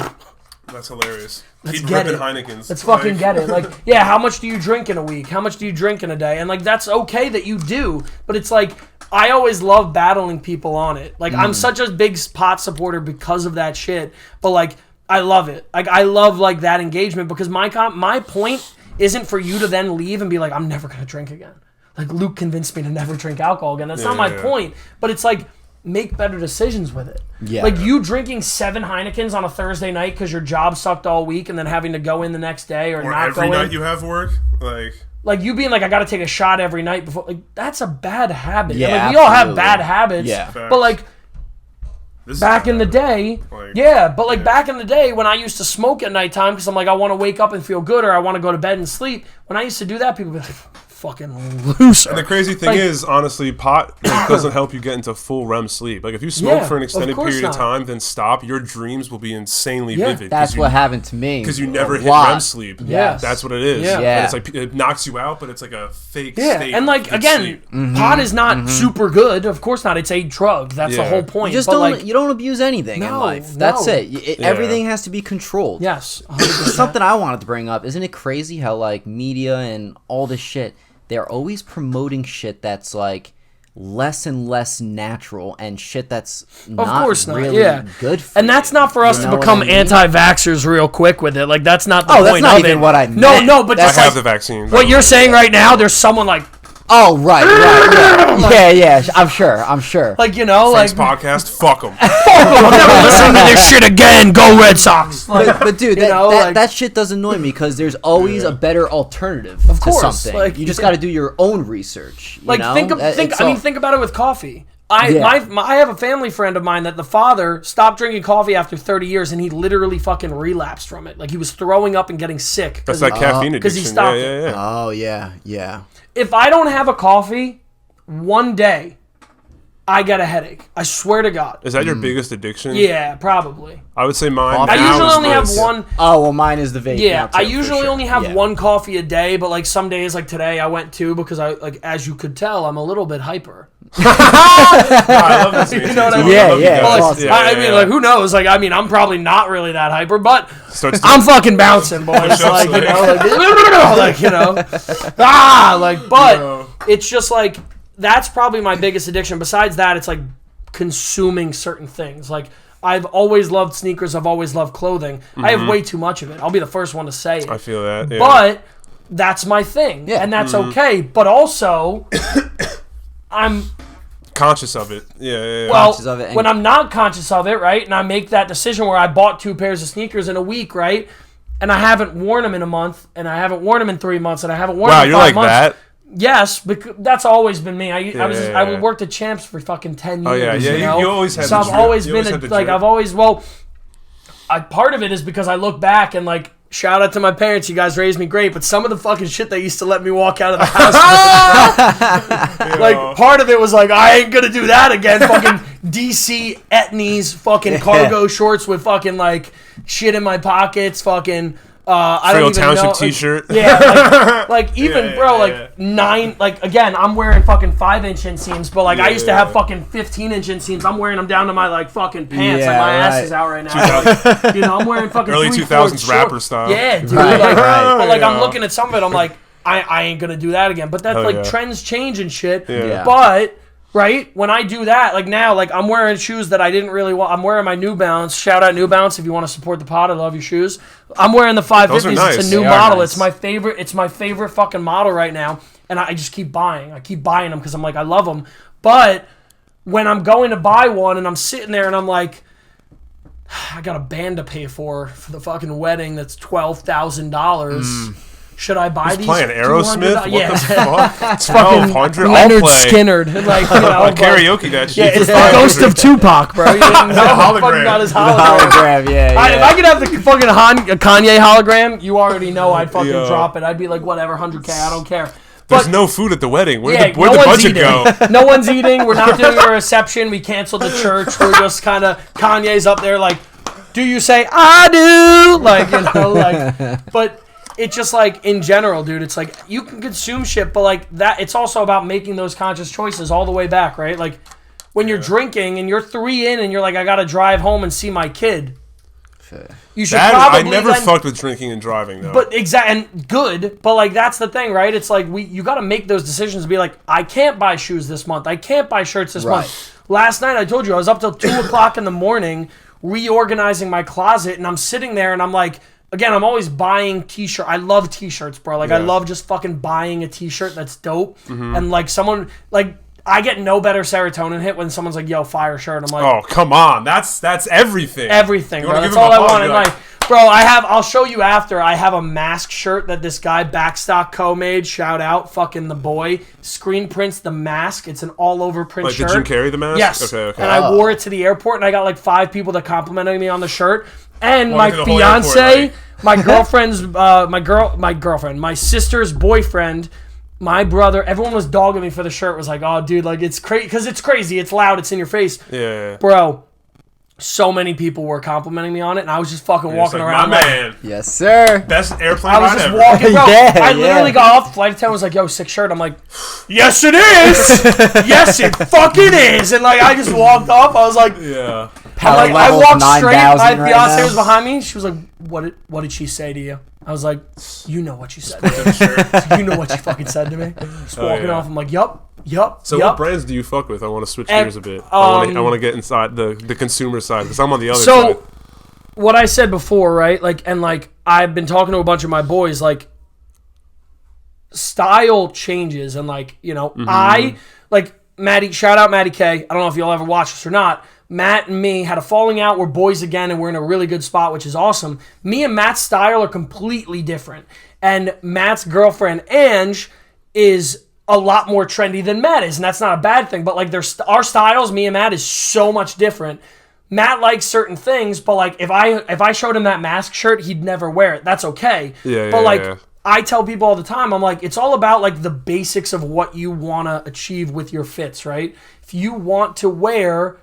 that's hilarious. Let's Keep get ripping it. Heinekens. let's fucking get it. Like, yeah, how much do you drink in a week? How much do you drink in a day? And like, that's okay that you do, but it's like, I always love battling people on it. Like, I'm such a big pot supporter because of that shit, but like, I love it. Like, I love like that engagement because my point isn't for you to then leave and be like, I'm never gonna drink again. Like Luke convinced me to never drink alcohol again. That's not my point. But it's like, make better decisions with it. Yeah. Like you drinking 7 Heinekens on a Thursday night because your job sucked all week and then having to go in the next day or not go every in. night you have work? Like you being like, I got to take a shot every night before. Like that's a bad habit. Yeah, And, like, we all have absolutely. bad habits. Yeah. But like this back is in the day, Like, back in the day when I used to smoke at nighttime because I'm like, I want to wake up and feel good or I want to go to bed and sleep. When I used to do that, people would be like, fucking loser. And the crazy thing Like- is, honestly, pot doesn't help you get into full REM sleep. Like, if you smoke Yeah, for an of extended course period of not. time, then stop, your dreams will be insanely Yeah, vivid. That's what happened to me. Because you never A hit lot. REM sleep. Yes. That's what it is. Yeah. Yeah. And it's like, it knocks you out, but it's like a fake Yeah, state. and like of good again, sleep. pot is not super good. Of course not. It's a drug. That's the Yeah. whole point. You just But don't. like, You don't abuse anything in No, life. That's no. it. Everything has to be controlled. yes, 100%. Something I wanted to bring up. Isn't it crazy how like media and all this shit, they're always promoting shit that's like less and less natural and shit that's not course not, really yeah. good for And that's you. not for us You to know what become I mean? anti-vaxxers real quick with it. Like that's not the Oh, point that's not of even it. what I No, meant. no, but I just have like the vaccine. what you're saying right now, there's someone like Oh, right. Yeah. I'm sure. Like, you know, Frank's like podcast, fuck them. I'm never listening to this shit again. Go Red Sox. Like, But dude, that shit does annoy me because there's always a better alternative to something. like, you just got to do your own research. Like think about it with coffee. I have a family friend of mine that the father stopped drinking coffee after 30 years, and he literally fucking relapsed from it. Like, he was throwing up and getting sick. That's like caffeine addiction. Because he stopped it. Oh, yeah. If I don't have a coffee one day, I get a headache. I swear to God. Is that your biggest addiction? Yeah, probably. I would say mine. I usually only have one. Oh, well, mine is the vape. Yeah, I usually only have one coffee a day, but like some days, like today, I went two because as you could tell, I'm a little bit hyper. I love this. You know what I mean? I mean, like, who knows? Like, I mean, I'm probably not really that hyper, but I'm fucking bouncing, boys. Like, you know, but it's just like, that's probably my biggest addiction. Besides that, it's like consuming certain things. Like, I've always loved sneakers. I've always loved clothing. I have way too much of it. I'll be the first one to say it. I feel that. Yeah. But that's my thing, and that's okay. But also, I'm conscious of it. Yeah. Well, when I'm not conscious of it, right, and I make that decision where I bought 2 pairs of sneakers in a week, right, and I haven't worn them in a month, and I haven't worn them in 3 months, and I haven't worn them in 5 months. Wow, you're like that? Yes, because that's always been me. I worked at Champs for fucking 10 years. Oh yeah. You know? You always had. So I've always been part of it is because I look back and like, shout out to my parents. You guys raised me great, but some of the fucking shit they used to let me walk out of the house with, like, part of it was like, I ain't gonna do that again. Fucking DC Etnies fucking cargo shorts with fucking like shit in my pockets. Fucking. I don't even Township know. T-shirt. Yeah, like even like 9. Like again, I'm wearing fucking 5-inch inseams, but like I used to have fucking 15-inch inseams. I'm wearing them down to my like fucking pants. Like my ass is out right now. Like, you know, I'm wearing fucking early 2000s rapper style. Yeah, dude. I'm looking at some of it. I'm like, I ain't gonna do that again. But that's trends change and shit. Yeah. But. Right? When I do that, like now, like I'm wearing shoes that I didn't really want. I'm wearing my New Balance. Shout out New Balance if you want to support the pod. I love your shoes. I'm wearing the 550s. Nice. It's a new model. Nice. It's my favorite. It's my favorite fucking model right now. And I just keep buying. I keep buying them because I'm like, I love them. But when I'm going to buy one and I'm sitting there and I'm like, I got a band to pay for the fucking wedding that's $12,000. Should I buy these? Playing Aerosmith? What the fuck? It's fucking Leonard Skinner. Like, you know, karaoke that shit. Yeah, it's the ghost of Tupac, bro. You didn't know hologram. Fucking got his hologram. If I could have the fucking Kanye hologram, you already know I'd fucking drop it. I'd be like, whatever, 100K, I don't care. There's no food at the wedding. Where'd the budget go? No one's eating. We're not doing a reception. We canceled the church. We're just kind of, Kanye's up there like, do you say, I do? Like, you know, like, but... It's just like in general, dude. It's like you can consume shit, but like that, it's also about making those conscious choices all the way back, right? Like when you're drinking and you're 3 in and you're like, I gotta drive home and see my kid. You should probably. I never fucked with drinking and driving though. But and good, but like that's the thing, right? It's like you gotta make those decisions and be like, I can't buy shoes this month. I can't buy shirts this month. Last night I told you I was up till 2 o'clock in the morning reorganizing my closet, and I'm sitting there and I'm like. Again, I'm always buying t-shirts. I love t-shirts, bro. Like, I love just fucking buying a t-shirt that's dope. Mm-hmm. And, like, someone... Like, I get no better serotonin hit when someone's like, yo, fire shirt. I'm like... Oh, come on. That's everything. Everything, bro. That's all I want in life. Bro, I'll show you after. I have a mask shirt that this guy, Backstock Co. made. Shout out. Fucking the boy. Screen prints the mask. It's an all-over print shirt. Did Jim carry the mask? Yes. Okay. And I wore it to the airport, and I got, like, 5 people that complimented me on the shirt. And my fiance, my girlfriend's, my sister's boyfriend, my brother, everyone was dogging me for the shirt. Was like, oh, dude, like it's crazy because it's crazy, it's loud, it's in your face. Yeah. Bro, so many people were complimenting me on it, and I was just fucking walking around. My man. Yes, sir. Best airplane I was ride just ever. walking, bro. I literally got off. Flight attendant was like, yo, sick shirt. I'm like, yes, it is. Yes, it fucking is. And like, I just walked off. I was like, yeah. Like, I walked straight. My fiance was behind me. She was like, "What did she say to you?" I was like, "You know what she said. You know what she fucking said to me." Just walking off. I'm like, "Yup." So what brands do you fuck with? I want to switch gears a bit. I want to get inside the consumer side because I'm on the other side. So what I said before, right? Like, and like I've been talking to a bunch of my boys. Like, style changes, and like, you know, I like Maddie, shout out Maddie K. I don't know if you'll ever watch this or not. Matt and me had a falling out. We're boys again, and we're in a really good spot, which is awesome. Me and Matt's style are completely different. And Matt's girlfriend, Ange, is a lot more trendy than Matt is, and that's not a bad thing. But like, our styles, me and Matt, is so much different. Matt likes certain things, but like, if I showed him that mask shirt, he'd never wear it. That's okay. I tell people all the time, I'm like, it's all about like the basics of what you want to achieve with your fits, right? If you want to wear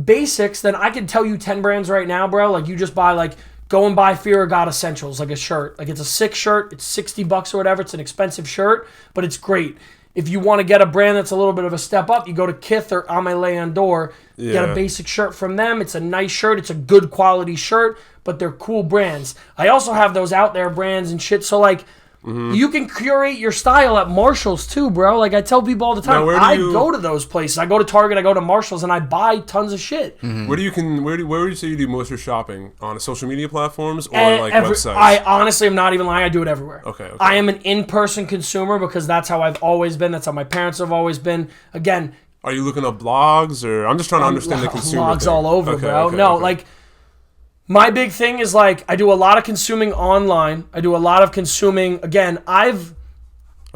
basics, then I can tell you 10 brands right now, bro. Like, you just buy like, go and buy Fear of God Essentials, like a shirt. Like, it's a sick shirt. It's $60 or whatever. It's an expensive shirt, but it's great. If you want to get a brand that's a little bit of a step up, you go to Kith or Amelie Andor, get a basic shirt from them. It's a nice shirt. It's a good quality shirt, but they're cool brands. I also have those out there brands and shit. So like, you can curate your style at Marshall's too, bro. Like, I tell people all the time, I go to those places. I go to Target, I go to Marshall's, and I buy tons of shit. Where would you say you do most of your shopping? On social media platforms or like websites? I honestly am not even lying. I do it everywhere. Okay. I am an in-person consumer because that's how I've always been. That's how my parents have always been. Again, are you looking at blogs, or I'm just trying to understand the consumer blogs thing. all over, bro. Like, my big thing is like, I do a lot of consuming online. I do a lot of consuming. Again, Are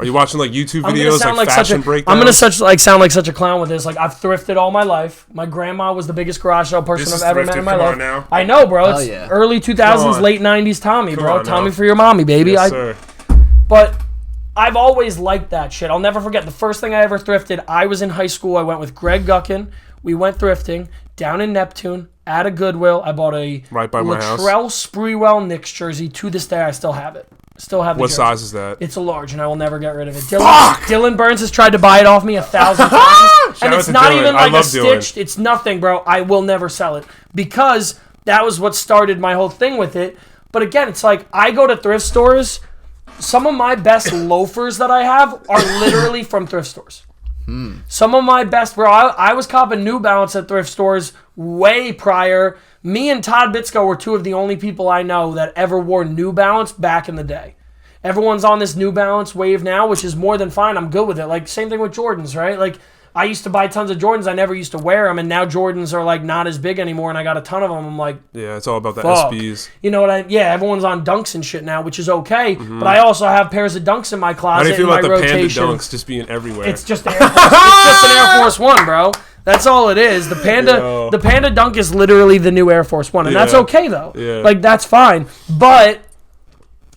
you watching like YouTube videos, like fashion breakdowns? I'm gonna sound like such a clown with this. Like, I've thrifted all my life. My grandma was the biggest garage sale person I've ever met in my life. Now. I know, bro. It's early 2000s, late 90s Tommy, bro. Tommy for your mommy, baby. Yes, sir. But I've always liked that shit. I'll never forget the first thing I ever thrifted. I was in high school. I went with Greg Guckin. We went thrifting down in Neptune at a Goodwill. I bought a Latrell Sprewell Knicks jersey. To this day, I still have it. What size is that? It's a large, and I will never get rid of it. Dylan Burns has tried to buy it off me 1,000 times, and it's not even like a stitched. It's nothing, bro. I will never sell it because that was what started my whole thing with it. But again, it's like, I go to thrift stores. Some of my best loafers that I have are literally from thrift stores. Some of my best, bro. I was copping New Balance at thrift stores way prior. Me and Todd Bitsko were two of the only people I know that ever wore New Balance back in the day. Everyone's on this New Balance wave now, which is more than fine. I'm good with it. Like, same thing with Jordans, right? Like, I used to buy tons of Jordans. I never used to wear them, and now Jordans are like not as big anymore, and I got a ton of them. I'm like, yeah, it's all about the SBs. You know what everyone's on Dunks and shit now, which is okay. But I also have pairs of Dunks in my closet. How do you feel about the rotation. Panda Dunks just being everywhere? It's just an Air Force. It's just an Air Force One, bro. That's all it is. The Panda Dunk is literally the new Air Force One, and that's okay though. Yeah. Like, that's fine. But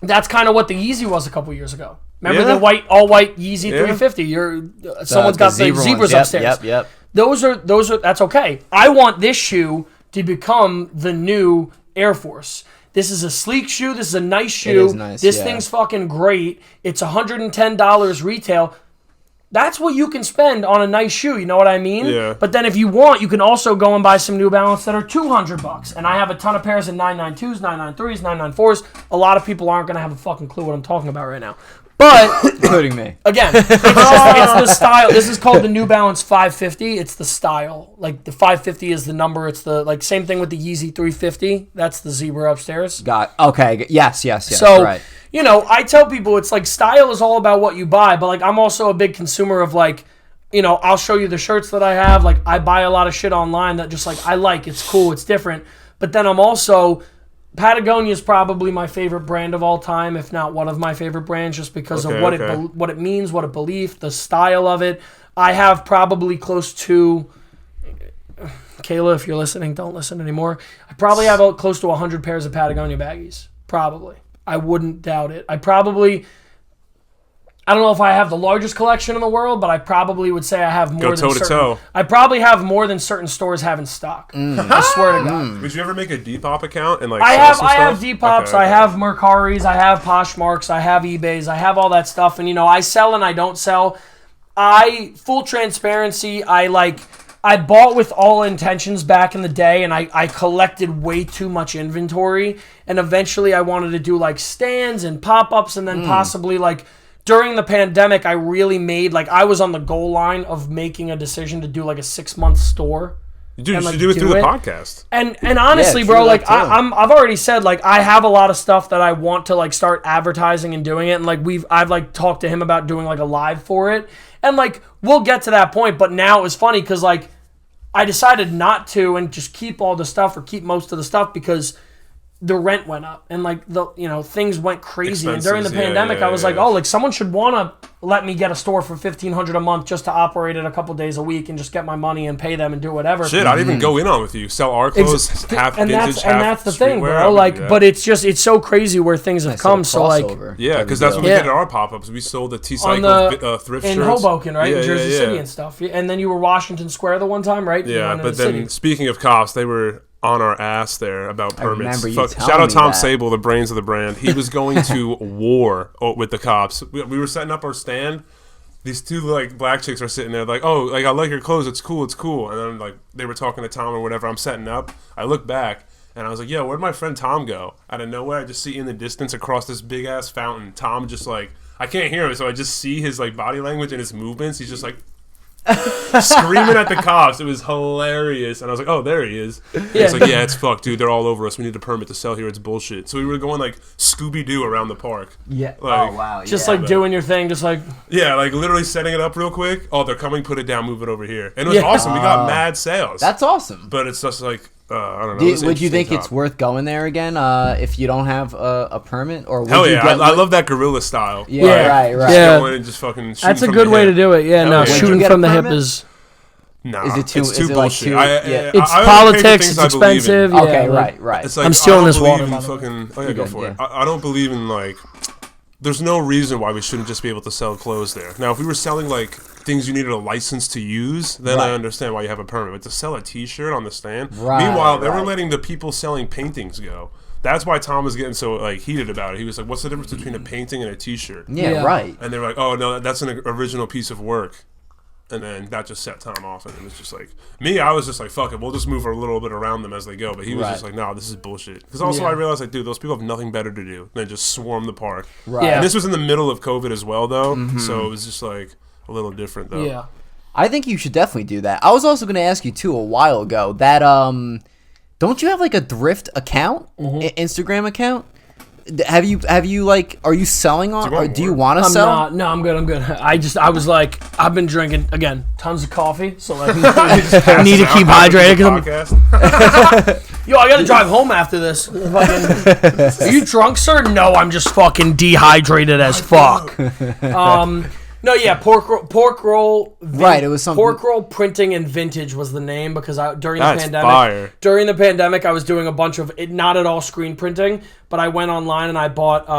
that's kind of what the Yeezy was a couple years ago. Remember the all white Yeezy 350? Someone's got the zebras upstairs. Yep. Those are that's okay. I want this shoe to become the new Air Force. This is a sleek shoe. This is a nice shoe. It is nice, this thing's fucking great. It's $110 retail. That's what you can spend on a nice shoe. You know what I mean? Yeah. But then if you want, you can also go and buy some New Balance that are $200. And I have a ton of pairs of 992s, 993s, 994s. A lot of people aren't going to have a fucking clue what I'm talking about right now. But including me. Again, it's the style. This is called the New Balance 550. It's the style. Like, the 550 is the number. It's the like same thing with the Yeezy 350. That's the zebra upstairs. Okay. Yes. So, right. You know, I tell people it's like style is all about what you buy, but like, I'm also a big consumer of like, you know, I'll show you the shirts that I have. Like, I buy a lot of shit online that just like I like. It's cool. It's different. But then I'm also, Patagonia is probably my favorite brand of all time, if not one of my favorite brands, just because of what it means, what it believes, the style of it. I have probably close to, Kayla, if you're listening, don't listen anymore. I probably have close to 100 pairs of Patagonia baggies. Probably. I wouldn't doubt it. I don't know if I have the largest collection in the world, but I probably would say I have more than certain. I probably have more than certain stores have in stock. I swear to God. Would you ever make a Depop account and like? I have Depops. I have Mercaris. I have Poshmarks. I have eBays. I have all that stuff, and you know, I sell and I don't sell. Full transparency. I bought with all intentions back in the day, and I collected way too much inventory, and eventually I wanted to do like stands and pop-ups, and then possibly like during the pandemic, I really made, like, I was on the goal line of making a decision to do like a 6-month store. Dude, and, you like, should do it through the podcast. And honestly, Yeah, bro, true like that too. I've already said, like, I have a lot of stuff that I want to like start advertising and doing it, and like I've like talked to him about doing like a live for it, and like we'll get to that point. But now it was funny because like I decided not to and just keep all the stuff or keep most of the stuff because the rent went up and like things went crazy. And during the pandemic, I was like, oh, like someone should want to let me get a store for $1,500 a month just to operate it a couple days a week and just get my money and pay them and do whatever. Shit, I'd even go in on with you. Sell our clothes, half vintage, half that's the thing, streetwear. bro. Like, but it's so crazy where things have come. So like, yeah, because that's what we did at our pop-ups. We sold the T-Cycle thrift in shirts. Hoboken, right? In Jersey City and stuff. And then you were Washington Square the one time, right? Yeah, but then speaking of cops, they were on our ass there about permits. Shout out Tom Sable, the brains of the brand. He was going to war with the cops. We were setting up our stand. These two like black chicks are sitting there like, oh, like I like your clothes. It's cool. And then like they were talking to Tom or whatever. I'm setting up. I look back and I was like, yo, where'd my friend Tom go? Out of nowhere, I just see in the distance across this big ass fountain, Tom just like, I can't hear him, so I just see his like body language and his movements. He's just like screaming at the cops. It was hilarious. And I was like, oh, there he is. He's like, yeah, it's fucked, dude. They're all over us. We need a permit to sell here. It's bullshit. So we were going like Scooby-Doo around the park. Yeah. Like, oh, wow. Just like doing your thing, just like. Yeah, like literally setting it up real quick. Oh, they're coming. Put it down. Move it over here. And it was awesome. We got mad sales. That's awesome. But it's just like, I don't know. Would you think it's worth going there again if you don't have a permit? Or would hell you yeah, I love that guarilla style. Yeah, right. Just going and just fucking shooting. That's a good way to do it. Yeah, no, shooting from the hip is. No, is it too bullshit. Like too, it's politics. It's expensive. Yeah, okay, right. It's like, I'm stealing this water. Go for it. I don't believe in like. There's no reason why we shouldn't just be able to sell clothes there. Now, if we were selling like things you needed a license to use, then I understand why you have a permit. But to sell a T-shirt on the stand, meanwhile, they were letting the people selling paintings go. That's why Tom was getting so like heated about it. He was like, "What's the difference between a painting and a T-shirt?" Yeah, right. And they were like, "Oh no, that's an original piece of work." And then that just set Tom off, and it was just like me. I was just like, "Fuck it, we'll just move a little bit around them as they go." But he was just like, "No, this is bullshit." Because also I realized, like, dude, those people have nothing better to do than just swarm the park. Right. Yeah. And this was in the middle of COVID as well, though, so it was just like a little different, though. Yeah. I think you should definitely do that. I was also going to ask you too a while ago that don't you have like a thrift account, Instagram account? Have you like? Are you selling on? Or do you want to sell? No, I'm good. I was like, I've been drinking again tons of coffee, so like, I need to keep hydrated. Yo, I gotta drive home after this. Are you drunk, sir? No, I'm just fucking dehydrated as fuck. No, yeah, pork roll. Right, it was something. Pork roll printing and vintage was the name because during That's the pandemic. Fire. During the pandemic, I was doing a bunch of it, not at all screen printing, but I went online and I bought.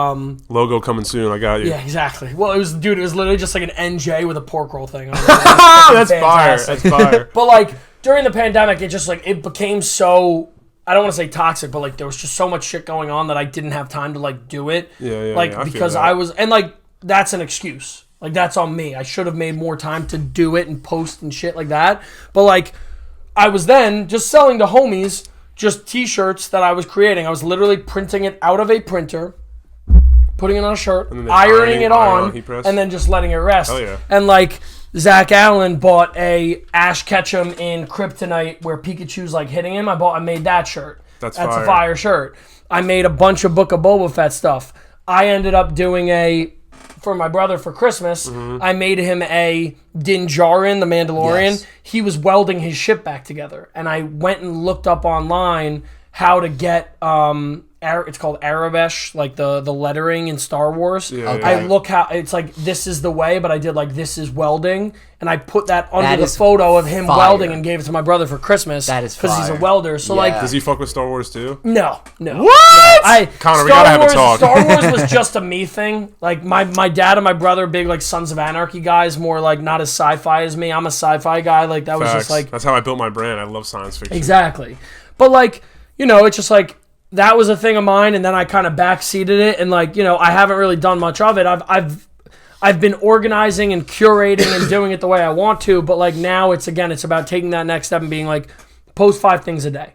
Logo coming soon. I got you. Yeah, exactly. Well, it was literally just like an NJ with a pork roll thing. That's fire. That's fire. But like during the pandemic, it just like it became so. I don't want to say toxic, but like there was just so much shit going on that I didn't have time to like do it. Yeah. Like because I was and like that's an excuse. Like, that's on me. I should have made more time to do it and post and shit like that. But, like, I was then just selling to homies just T-shirts that I was creating. I was literally printing it out of a printer, putting it on a shirt, ironing it on, and then just letting it rest. Hell yeah. And, like, Zach Allen bought a Ash Ketchum in Kryptonite where Pikachu's, like, hitting him. I made that shirt. That's a fire shirt. I made a bunch of Book of Boba Fett stuff. I ended up doing for my brother for Christmas, I made him a Din Djarin, the Mandalorian. Yes. He was welding his ship back together. And I went and looked up online how to get, it's called Arabesh, like the lettering in Star Wars. Yeah, I look how, it's like, this is the way, but I did like, this is welding. And I put that under the photo of him welding and gave it to my brother for Christmas. That is fire. Because he's a welder. So like, does he fuck with Star Wars too? No. What? Connor, we gotta have a talk. Star Wars was just a me thing. Like my dad and my brother, big like Sons of Anarchy guys, more like not as sci-fi as me. I'm a sci-fi guy. Like that was just like that's how I built my brand. I love science fiction. Exactly. But like, it's just like that was a thing of mine, and then I kind of backseated it, and like, I haven't really done much of it. I've been organizing and curating and doing it the way I want to, but like now it's about taking that next step and being like, post 5 things a day.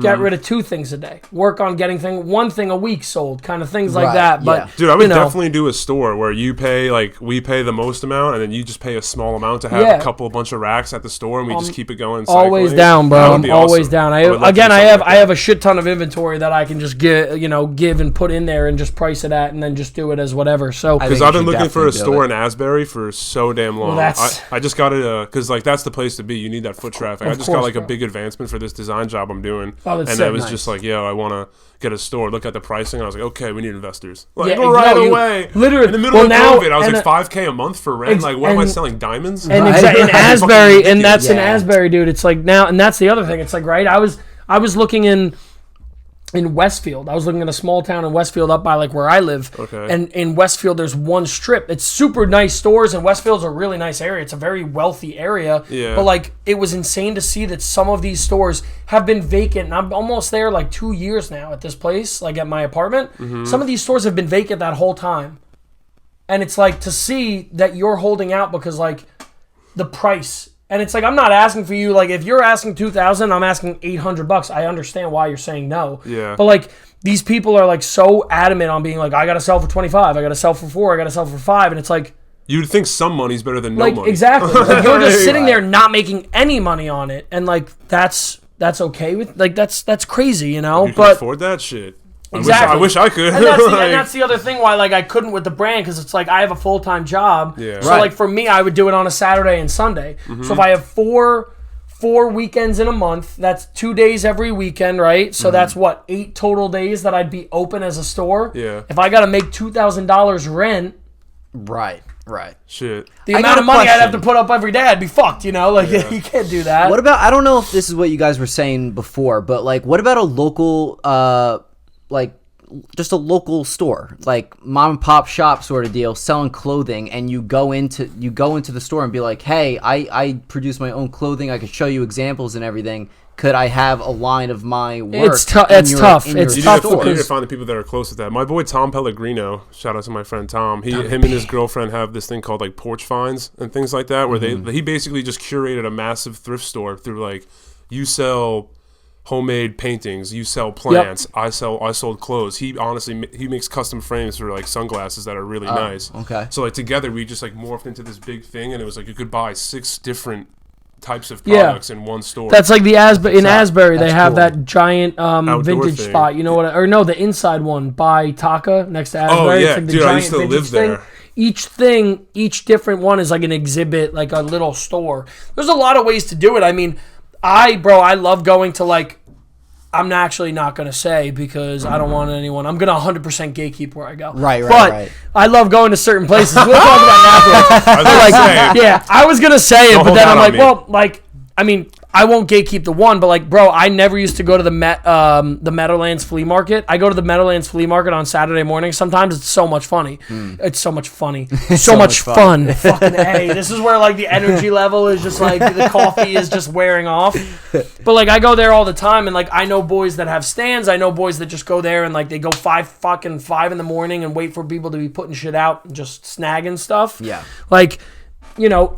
get rid of 2 things a day. Work on getting one thing a week sold, kind of things like that. But dude, I would definitely do a store where we pay the most amount, and then you just pay a small amount to have a bunch of racks at the store, and we just keep it going. Always down, bro. I'm always down. I have a shit ton of inventory that I can just give and put in there and just price it at, and then just do it as whatever. So because I've been looking for a store in Asbury for so damn long. I just got it because that's the place to be. You need that foot traffic. I just got a big advancement for this design job I'm doing, and I was just like, yo, I want to get a store. Look at the pricing, and I was like, okay, we need investors. Like right away, literally in the middle of COVID, I was like $5K a month for rent. Like, what am I selling, diamonds? And in Asbury, and that's in Asbury, dude. It's like now, and that's the other thing. It's like I was looking in Westfield. I was looking at a small town in Westfield up by like where I live. Okay. And in Westfield, there's one strip. It's super nice stores, and Westfield's a really nice area. It's a very wealthy area. Yeah. But like, it was insane to see that some of these stores have been vacant. And I'm almost there like 2 years now at this place, like at my apartment. Mm-hmm. Some of these stores have been vacant that whole time. And it's like to see that you're holding out because like the price. And it's like, I'm not asking for you, like, if you're asking $2,000, I'm asking $800. I understand why you're saying no. Yeah. But, like, these people are, like, so adamant on being like, I got to sell for 25, I got to sell for 4, I got to sell for 5. And it's like... You'd think some money's better than no money. Exactly. Like, you're just sitting there not making any money on it. And, like, that's okay with... Like, that's crazy, you know? You can afford that shit. Exactly. I wish I could. And that's the other thing why like I couldn't with the brand, because it's like I have a full-time job. Yeah. So like for me, I would do it on a Saturday and Sunday. Mm-hmm. So if I have four weekends in a month, that's 2 days every weekend, right? So that's what, 8 total days that I'd be open as a store. Yeah. If I got to make $2,000 rent. Right. Shit. The amount of money I'd have to put up every day, I'd be fucked, you know? Like, you can't do that. What about, I don't know if this is what you guys were saying before, but like, what about a local, like just a local store, like mom and pop shop sort of deal, selling clothing, and you go into the store and be like, hey, I produce my own clothing, I could show you examples and everything. Could I have a line of my work? It's tough. It's tough. You need to find the people that are close with that. My boy Tom Pellegrino, shout out to my friend Tom. Him and his girlfriend have this thing called like porch finds and things like that, where he basically just curated a massive thrift store through like, you sell homemade paintings, you sell plants, I sold clothes. He makes custom frames for like sunglasses that are really nice. Okay. So like together we just like morphed into this big thing, and it was like you could buy 6 different types of products in one store. That's like in Asbury they have that giant vintage spot. You know what? Or no, the inside one by Taka next to Asbury. Oh yeah, it's like the dude, giant I used to live there. Each different one is like an exhibit, like a little store. There's a lot of ways to do it. I mean, I love going to like, I'm actually not going to say because I don't want anyone. I'm going to 100% gatekeep where I go. Right. But I love going to certain places. We'll talk about that. Yeah, I was going to say it, but then I'm like, well, like, I mean, I won't gatekeep the one, but like, bro, I never used to go to the Meadowlands Flea Market. I go to the Meadowlands Flea Market on Saturday morning. Sometimes it's so much funny. It's so much funny. So much fun. Fucking A. This is where like the energy level is just like the coffee is just wearing off. But like I go there all the time, and like I know boys that have stands. I know boys that just go there and like they go 5 in the morning and wait for people to be putting shit out and just snagging stuff. Yeah. Like, you know,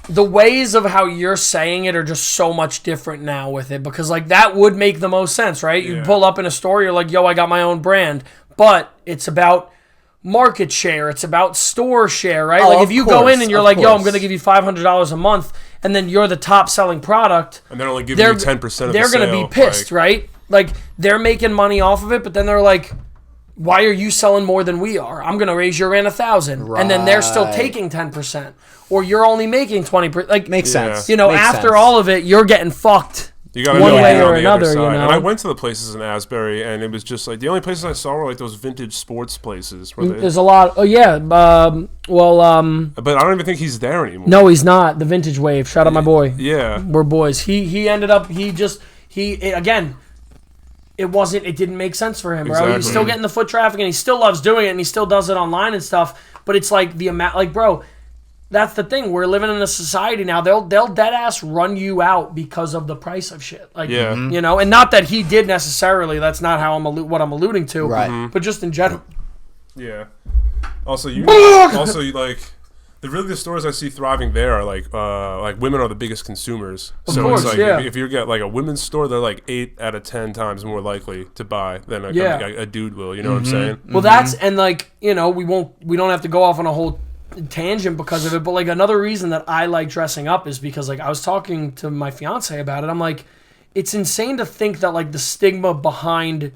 the ways of how you're saying it are just so much different now with it, because like that would make the most sense, right? You pull up in a store, you're like, yo, I got my own brand, but it's about market share, it's about store share, right? Like if you go in and you're like, yo, I'm going to give you $500 a month, and then you're the top selling product, and they're only giving you 10% of the sale. They're going to be pissed, right? Like they're making money off of it, but then they're like, why are you selling more than we are? I'm going to raise your rent 1,000. Right. And then they're still taking 10%. Or you're only making 20%. Like, makes sense. You know, after all of it, you're getting fucked. You got to one way or another, you know? And I went to the places in Asbury, and it was just like, the only places I saw were like those vintage sports places. There's a lot. Oh, yeah. But I don't even think he's there anymore. No, he's not. The Vintage Wave. Shout out my boy. Yeah. We're boys. He ended up, again, it didn't make sense for him, bro. Exactly. He's still getting the foot traffic, and he still loves doing it, and he still does it online and stuff. But it's like the amount, like, bro, that's the thing. We're living in a society now. They'll dead ass run you out because of the price of shit. Like, you know, and not that he did necessarily. That's not how what I'm alluding to. Right. But just in general. Yeah. Also, you like the stores I see thriving there are like women are the biggest consumers. Of So course, it's like yeah. if you get like a women's store, they're like 8 out of 10 times more likely to buy than a dude will. You know what I'm saying? Well, that's and like we don't have to go off on a whole tangent because of it. But like another reason that I like dressing up is because like I was talking to my fiance about it. I'm like, it's insane to think that like the stigma behind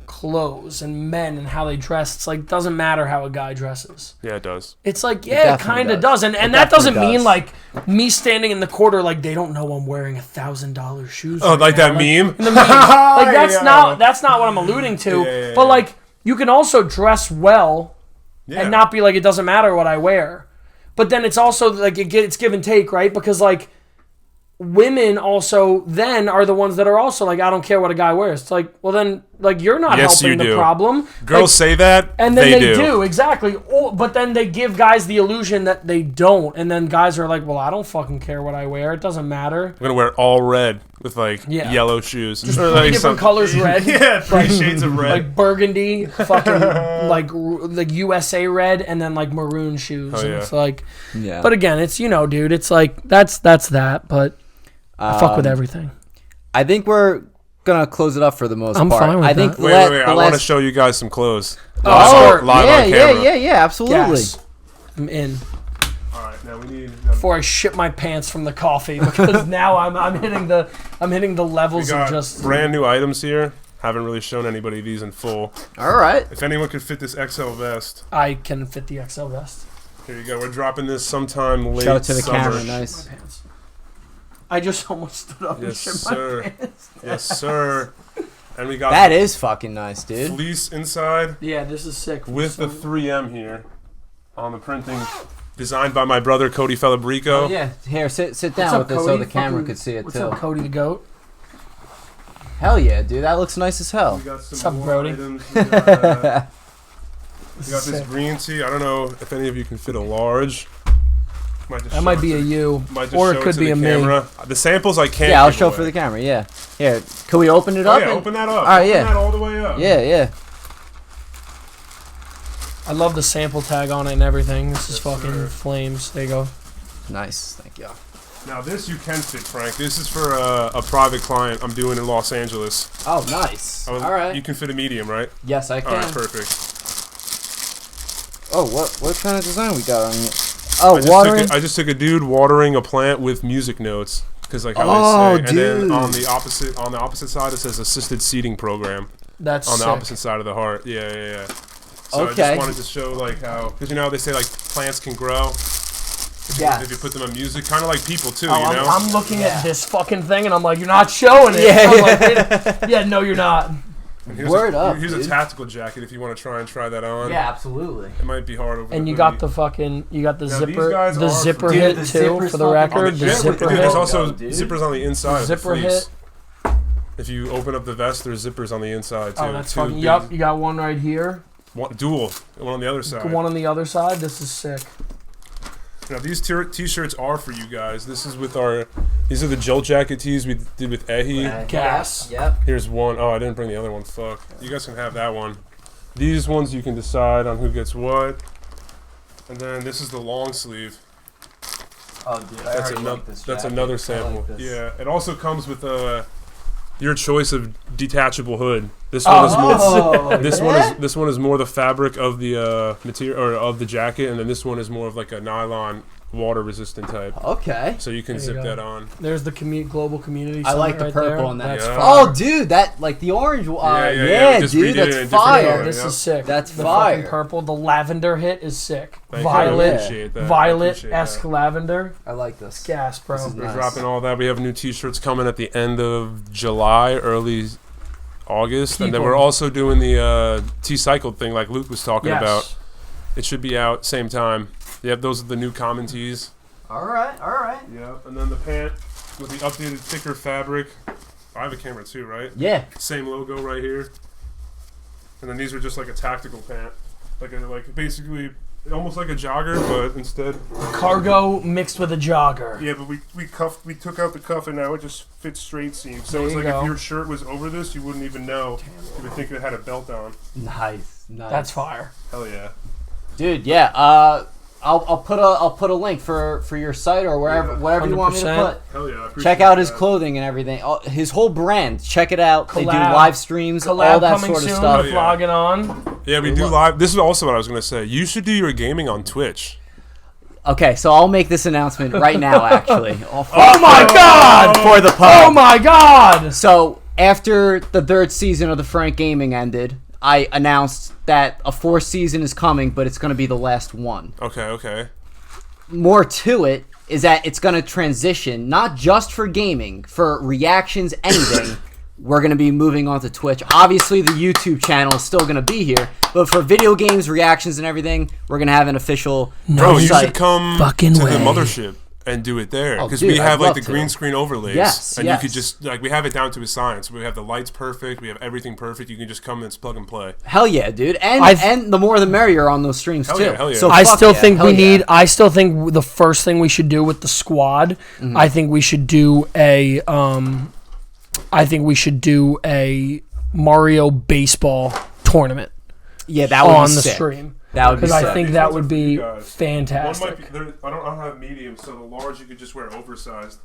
clothes and men and how they dress, it's like doesn't matter how a guy dresses. Yeah, it does. It's like it kind of does, and that doesn't mean like me standing in the corner like they don't know I'm wearing $1,000 shoes. Oh, right like now. that meme? In the meme. Like that's not what I'm alluding to. Yeah. But like you can also dress well and not be like it doesn't matter what I wear. But then it's also like it's give and take, right? Because like women also then are the ones that are also like I don't care what a guy wears. It's like, well then like you're not helping the problem. Girls like, say that, and then they do exactly. But then they give guys the illusion that they don't, and then guys are like, well, I don't fucking care what I wear. It doesn't matter. I'm gonna wear all red with like yellow shoes. Just or like different colors red. Yeah, 3 shades of red. Like burgundy, fucking like USA red, and then like maroon shoes. Oh, and yeah. it's like, but again, it's dude, it's like that's that. But I fuck with everything. I think we're gonna close it up for the most part. I'm fine with I think that. Wait. I want to show you guys some clothes. Oh, live on camera. Yeah, absolutely. Yes. I'm in. All right, now we need. Before I shit my pants from the coffee, because now I'm hitting the levels We got of just brand new items here. Haven't really shown anybody these in full. All right. If anyone could fit this XL vest, I can fit the XL vest. here you go. We're dropping this sometime late Show it to the summer. camera. Nice. My pants. I just almost stood up and Yes, shit sir. my pants. Yes, sir. And we got That is fucking nice, dude. fleece inside Yeah, this is sick. with the 3M here on the printing, designed by my brother Cody Falabrico. Oh, yeah. Here, sit What's down up, with this so Cody? the camera Fucking- could see it What's too. up, Cody the Goat? Hell yeah, dude. That looks nice as hell. We got some What's up, more Brody? items. We got This this is sick. green tee. I don't know if any of you can fit a large. That might be a you, or it could be a me. camera. The samples I can't. Yeah, I'll give show away. for the camera. Yeah. Here, can we open it Oh up? yeah, and- open that up. All right, Open yeah. that all the way up. Yeah. I love the sample tag on it and everything. This is Yes, fucking sir. flames. There you go. Nice. Thank you. Now this you can fit, Frank. This is for a private client I'm doing in Los Angeles. Oh, nice. All right. You can fit a medium, right? Yes, I can. All right, perfect. Oh, what kind of design we got on it? Oh, watering. I just took a dude watering a plant with music notes, because like how Oh, they say. And then dude. on the opposite side it says assisted seating program. That's On the sick. opposite side of the heart. Yeah. So I Okay. just wanted to show like how, because how they say like plants can grow. Yeah. If you put them on music, kind of like people too, Oh, you know. I'm looking at this fucking thing and I'm like, you're not showing it. Yeah, I'm like, yeah, no, you're not. And here's Word up, Here's dude. a tactical jacket if you want to try that on. Yeah, absolutely. It might be hard over. And the you got hoodie. the fucking, you got the Now, these zipper, guys the are zipper for- hit Dude, the too, zipper's for the fucking- record. Yeah, The but zipper there's hit. also dude. zippers on the inside. Zipper of the fleece. hit. If you open up the vest, there's zippers on the inside too. Oh, that's Two fucking. big- Yup, you got one right here. dual, one on the other side. One on the other side. This is sick. Now these t-shirts are for you guys. This is with these are the Jolt Jacket tees we did with Ehi. Gas. Yep. Here's one. Oh, I didn't bring the other one. Fuck. You guys can have that one. These ones you can decide on who gets what. And then this is the long sleeve. Oh, dude, That's another sample. Yeah. It also comes with your choice of detachable hood. This one is more. This one is more the fabric of the material or of the jacket, and then this one is more of like a nylon water resistant type. Okay. So you can There you zip go. that on. There's the global community. I like summit the right purple there. on that. That's Yeah. fire. Oh, dude, that like the orange. Yeah, Yeah, just redid dude, it in a that's different fire. color. This Yeah. is sick. That's the fire. fucking purple. The lavender hit is sick. Thank you. I Violet, appreciate that. I violet-esque appreciate that. lavender. I like this. Gas, bro. This is We're nice. dropping all that. We have new t-shirts coming at the end of July, early August, and then People. we're also doing the T-cycled thing like Luke was talking Yes. about. It should be out same time. Yep, those are the new common tees. All right. Yeah, and then the pant with the updated thicker fabric. I have a camera too, right? Yeah. Same logo right here. And then these are just like a tactical pant, like basically almost like a jogger, but instead. Cargo mixed with a jogger. Yeah, but we took out the cuff and now it just fits straight seam. So There it's you like go. if your shirt was over this, you wouldn't even know. You would think it had a belt on. Nice. That's fire. Hell yeah. Dude, yeah. I'll put a link for your site or whatever you want me to 100%. put. Hell yeah, I appreciate Check out his that. clothing and everything. His whole brand. Check it out. They do Collab. live streams, all Collab that coming sort of soon stuff. with Loggin On. Yeah, we do live. This is also what I was going to say. You should do your gaming on Twitch. Okay, so I'll make this announcement right now. Actually, Oh my God! for the pod. Oh my God! So after the 3rd season of the Frank Gaming ended, I announced that a 4th season is coming, but it's going to be the last one. Okay. More to it is that it's going to transition, not just for gaming, for reactions, anything. We're going to be moving on to Twitch. Obviously, the YouTube channel is still going to be here, but for video games, reactions, and everything, we're going to have an official Bro, you site. should come Fucking to way. the mothership and do it there. Oh, Because dude, we have I'd like love the to. green screen overlays. Yes, And yes. you could just, like, we have it down to a science. We have the lights perfect. We have everything perfect. You can just come and it's plug and play. Hell yeah, dude. I've- And the more the merrier on those streams, Hell too. yeah, hell yeah. So I fuck still yeah, think hell we yeah. need. I still think the first thing we should do with the squad. I think we should do a. I think we should do a Mario baseball tournament Yeah, that would on be the sick. stream. That would be Because I sick. think that would be One might fantastic. be, I don't have medium, so the large you could just wear oversized.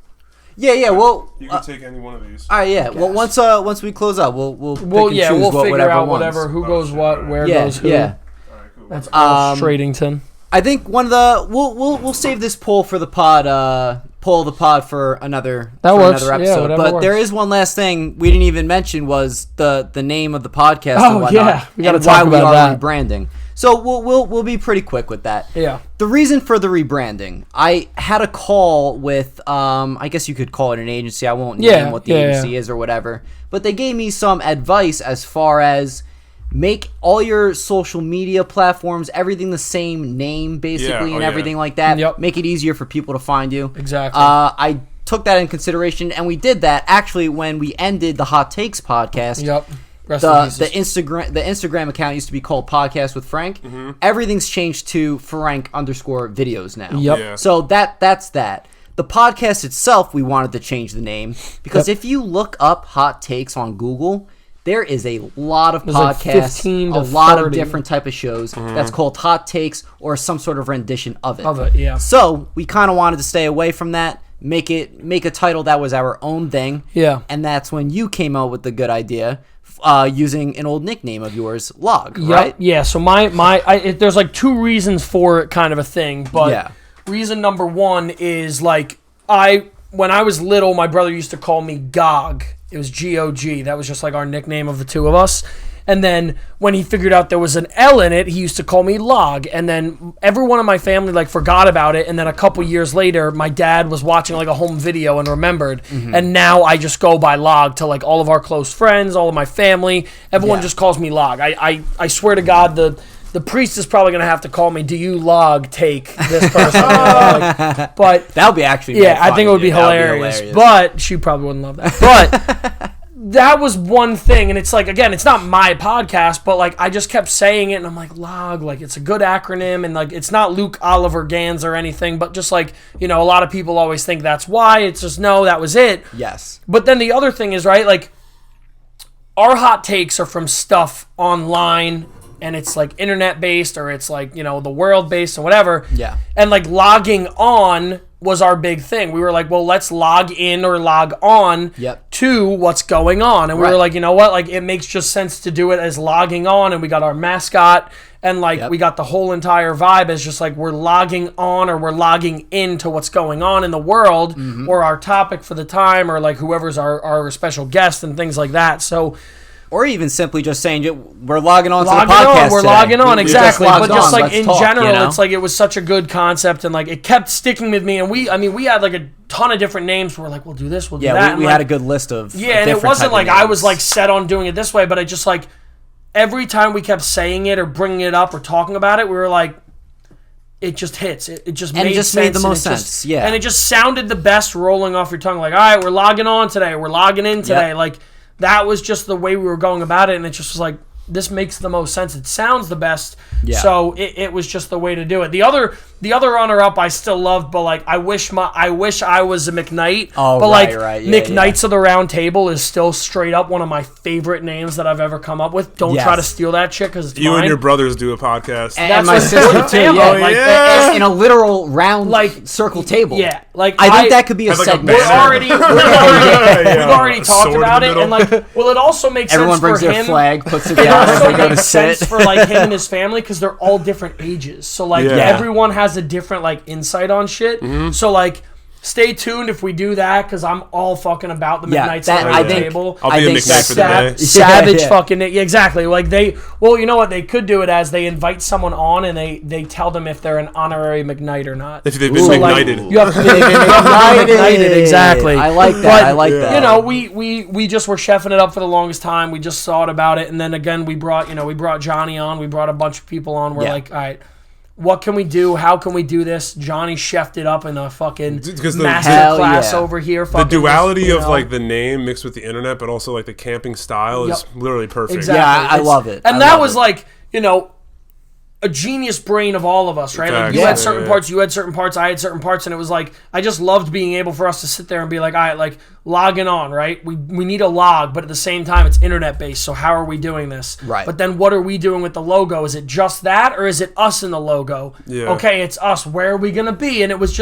Yeah, well... You can take any one of these. all right, yeah. Well, once we close up, we'll pick Well, and yeah, choose we'll figure whatever out ones. whatever. Who Oh, goes shit, what? alright. Where Yeah, goes who? yeah. All right, cool. That's all Stradington. I think one of the we'll save this poll for the pod. Poll the pod for another That for works. another Yeah, episode. whatever But works. there is one last thing we didn't even mention was the name of the podcast Oh, and whatnot, yeah. We gotta and talk why we about are that. rebranding. So we'll be pretty quick with that. Yeah. The reason for the rebranding, I had a call with, I guess you could call it an agency. I won't name what the agency is or whatever. But they gave me some advice as far as make all your social media platforms, everything the same name, basically, and everything like that. Yep. Make it easier for people to find you. Exactly. I took that in consideration, and we did that actually when we ended the Hot Takes podcast. Yep. Rest in The pieces. the Instagram account used to be called Podcast with Frank. Everything's changed to Frank_videos now. Yep. Yeah. So that's that. The podcast itself, we wanted to change the name because if you look up Hot Takes on Google, there is a lot of There's like podcasts, 15 to a lot 30. of different type of shows that's called Hot Takes or some sort of rendition of it. Of it, yeah. So we kind of wanted to stay away from that. Make a title that was our own thing. Yeah. And that's when you came out with the good idea, using an old nickname of yours, Log, Yep. right? Yeah. So there's like two reasons for it, kind of a thing. But Yeah. reason number one is like when I was little, my brother used to call me Gog. It was G-O-G. That was just like our nickname of the two of us. And then when he figured out there was an L in it, he used to call me Log. And then everyone in my family like forgot about it. And then a couple years later, my dad was watching like a home video and remembered. And now I just go by Log to like all of our close friends, all of my family. Everyone just calls me Log. I swear to God, the priest is probably going to have to call me, do you Log take this person? But That would be actually yeah, really I think funny, it would be dude. That would hilarious. But she probably wouldn't love that. But that was one thing. And it's like, again, it's not my podcast, but like I just kept saying it and I'm like, Log, like it's a good acronym. And like it's not Luke Oliver Gans or anything, but just like, a lot of people always think that's why. It's just, no, that was it. Yes. But then the other thing is, right, like our hot takes are from stuff online and it's like internet based or it's like, the world based or whatever. Yeah. And like logging on was our big thing. We were like, well, let's log in or log on to what's going on. And we were like, you know what? Like it makes just sense to do it as logging on. And we got our mascot and like we got the whole entire vibe as just like we're logging on or we're logging into what's going on in the world or our topic for the time or like whoever's our special guest and things like that. So Or even simply just saying we're logging on to the logging podcast on, we're today. logging on, We exactly. logged But just on, like let's in talk, general, it's like it was such a good concept and like it kept sticking with me. And we had like a ton of different names. We're like, we'll do this, we'll do that. Yeah, And we like, had a good list of yeah, and it different wasn't type like of I was names. like set on doing it this way, but I just like every time we kept saying it or bringing it up or talking about it, we were like, it just hits. It just And made it just sense. made the and most it just- sense, yeah. And it just sounded the best rolling off your tongue. Like, all right, we're logging on today. We're logging in today. Like, that was just the way we were going about it. And it just was like, this makes the most sense. It sounds the best. Yeah. So it was just the way to do it. The other The other runner-up I still loved, but like I wish I was a McKnight. Oh, but like right. Yeah, McKnights of the Round Table is still straight up one of my favorite names that I've ever come up with. Don't try to steal that shit because you mine. and your brothers do a podcast. And my sister too. Yeah, in a literal round circle table. Yeah, like I think that could be a segment. We've already talked about it, and like, well, it also makes everyone sense for brings him. Their flag, puts it down, and they go to sit. For like him and his family because they're all different ages, so like everyone has a different like insight on shit. So like, stay tuned if we do that because I'm all fucking about the McKnights at the table. I'll be a McKnight for the day. Savage fucking exactly. Like you know what they could do it as they invite someone on and they tell them if they're an honorary McKnight or not. If they've been McKnighted. Like, you have to be McKnighted. Exactly. I like that. I like that. You know, we just were chefing it up for the longest time. We just thought about it, and then again we brought Johnny on. We brought a bunch of people on. We're like, all right. What can we do? How can we do this? Johnny chefed it up in a fucking master class over here. The duality of like the name mixed with the internet, but also like the camping style is literally perfect. Exactly. Yeah, I love it. And that was like, a genius brain of all of us, right? Like you had certain parts, you had certain parts, I had certain parts, and it was like I just loved being able for us to sit there and be like, all right, like logging on, right? We need a log, but at the same time, it's internet based. So how are we doing this? Right. But then what are we doing with the logo? Is it just that, or is it us in the logo? Yeah. Okay, it's us. Where are we gonna be? And it was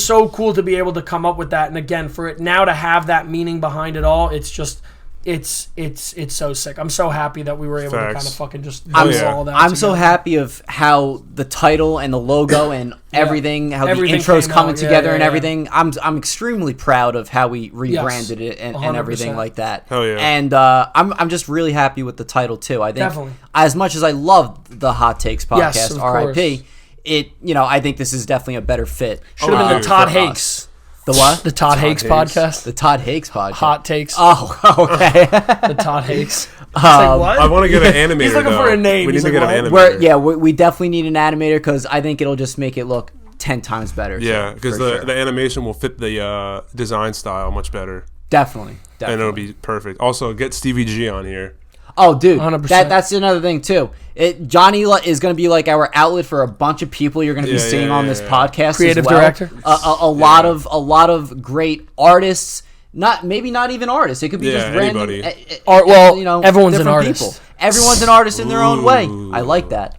so cool to be able to come up with that. And again, for it now to have that meaning behind it all, it's just. It's so sick. I'm so happy that we were able to kind of fucking just do all that. I'm so happy of how the title and the logo and everything, how everything the intro's coming together and everything. I'm extremely proud of how we rebranded it and everything like that. Hell yeah. And I'm just really happy with the title too. I think as much as I loved the Hot Takes podcast, RIP, I think this is definitely a better fit. Should have been the Todd Hakes. The what? The Todd Hakes podcast. The Todd Hakes podcast. Hot Takes. Oh, okay. The Todd Hakes. What? I want to get an animator. He's looking for a name. We need to get an animator. We definitely need an animator because I think it'll just make it look 10 times better. Yeah, because the animation will fit the design style much better. Definitely. And it'll be perfect. Also, get Stevie G on here. Oh, dude, 100%. That's another thing too. Johnny is going to be like our outlet for a bunch of people you're going to be seeing on this podcast. Creative as well. director. A lot of great artists. Not even artists. It could be just anybody. random. Everyone's an artist. People. Everyone's an artist in their own way. I like that.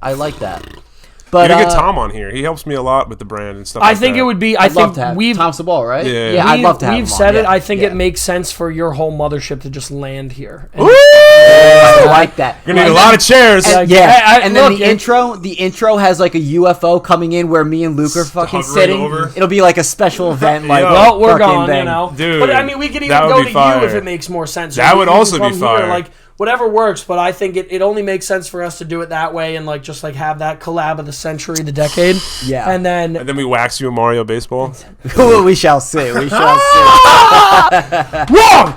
But you get Tom on here. He helps me a lot with the brand and stuff. I think it would be. I'd love to have Tom Sabal, right? Yeah, I'd love to have him We've said on. it. I think it makes sense for your whole mothership to just land here. I like that. You're gonna need a lot of chairs. And then the intro has like a UFO coming in where me and Luke are fucking sitting. Over. It'll be like a special event. Like, well, we're gone, thing. Dude. But I mean, we could even go to you if it makes more sense. That would also be fire. Like, whatever works, but I think it only makes sense for us to do it that way and like just like have that collab of the century, the decade. Yeah. And then we wax you in Mario Baseball. We shall see. We shall see. Wrong!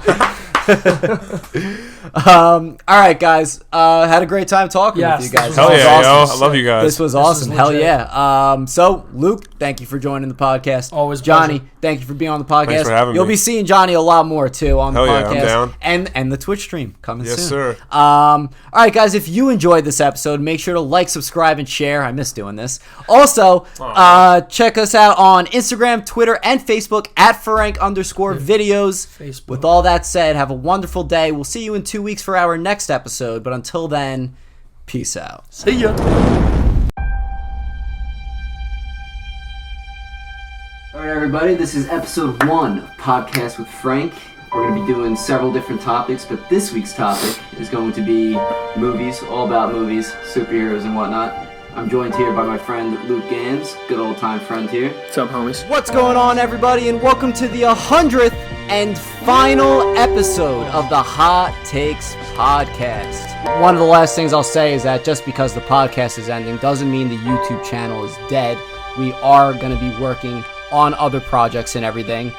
All right, guys. Had a great time talking with you guys. Hell yeah, awesome. I love you guys. This was awesome. Hell yeah. So, Luke, thank you for joining the podcast. Always Johnny, thank you for being on the podcast. Thanks for having me. You'll be seeing Johnny a lot more, too, on the podcast. Yeah, I'm down. And the Twitch stream coming soon. Yes, sir. All right, guys, if you enjoyed this episode, make sure to like, subscribe, and share. I miss doing this. Also, check us out on Instagram, Twitter, and Facebook at Frank_videos. Facebook. With all that said, have a wonderful day. We'll see you in 2 weeks for our next episode. But until then, peace out. See ya. All right, everybody, this is episode 1 of Podcast with Frank. We're going to be doing several different topics, but this week's topic is going to be movies, all about movies, superheroes, and whatnot. I'm joined here by my friend Luke Gans, good old time friend here. What's up, homies? What's going on, everybody, and welcome to the 100th and final episode of the Hot Takes Podcast. One of the last things I'll say is that just because the podcast is ending doesn't mean the YouTube channel is dead. We are going to be working on other projects and everything.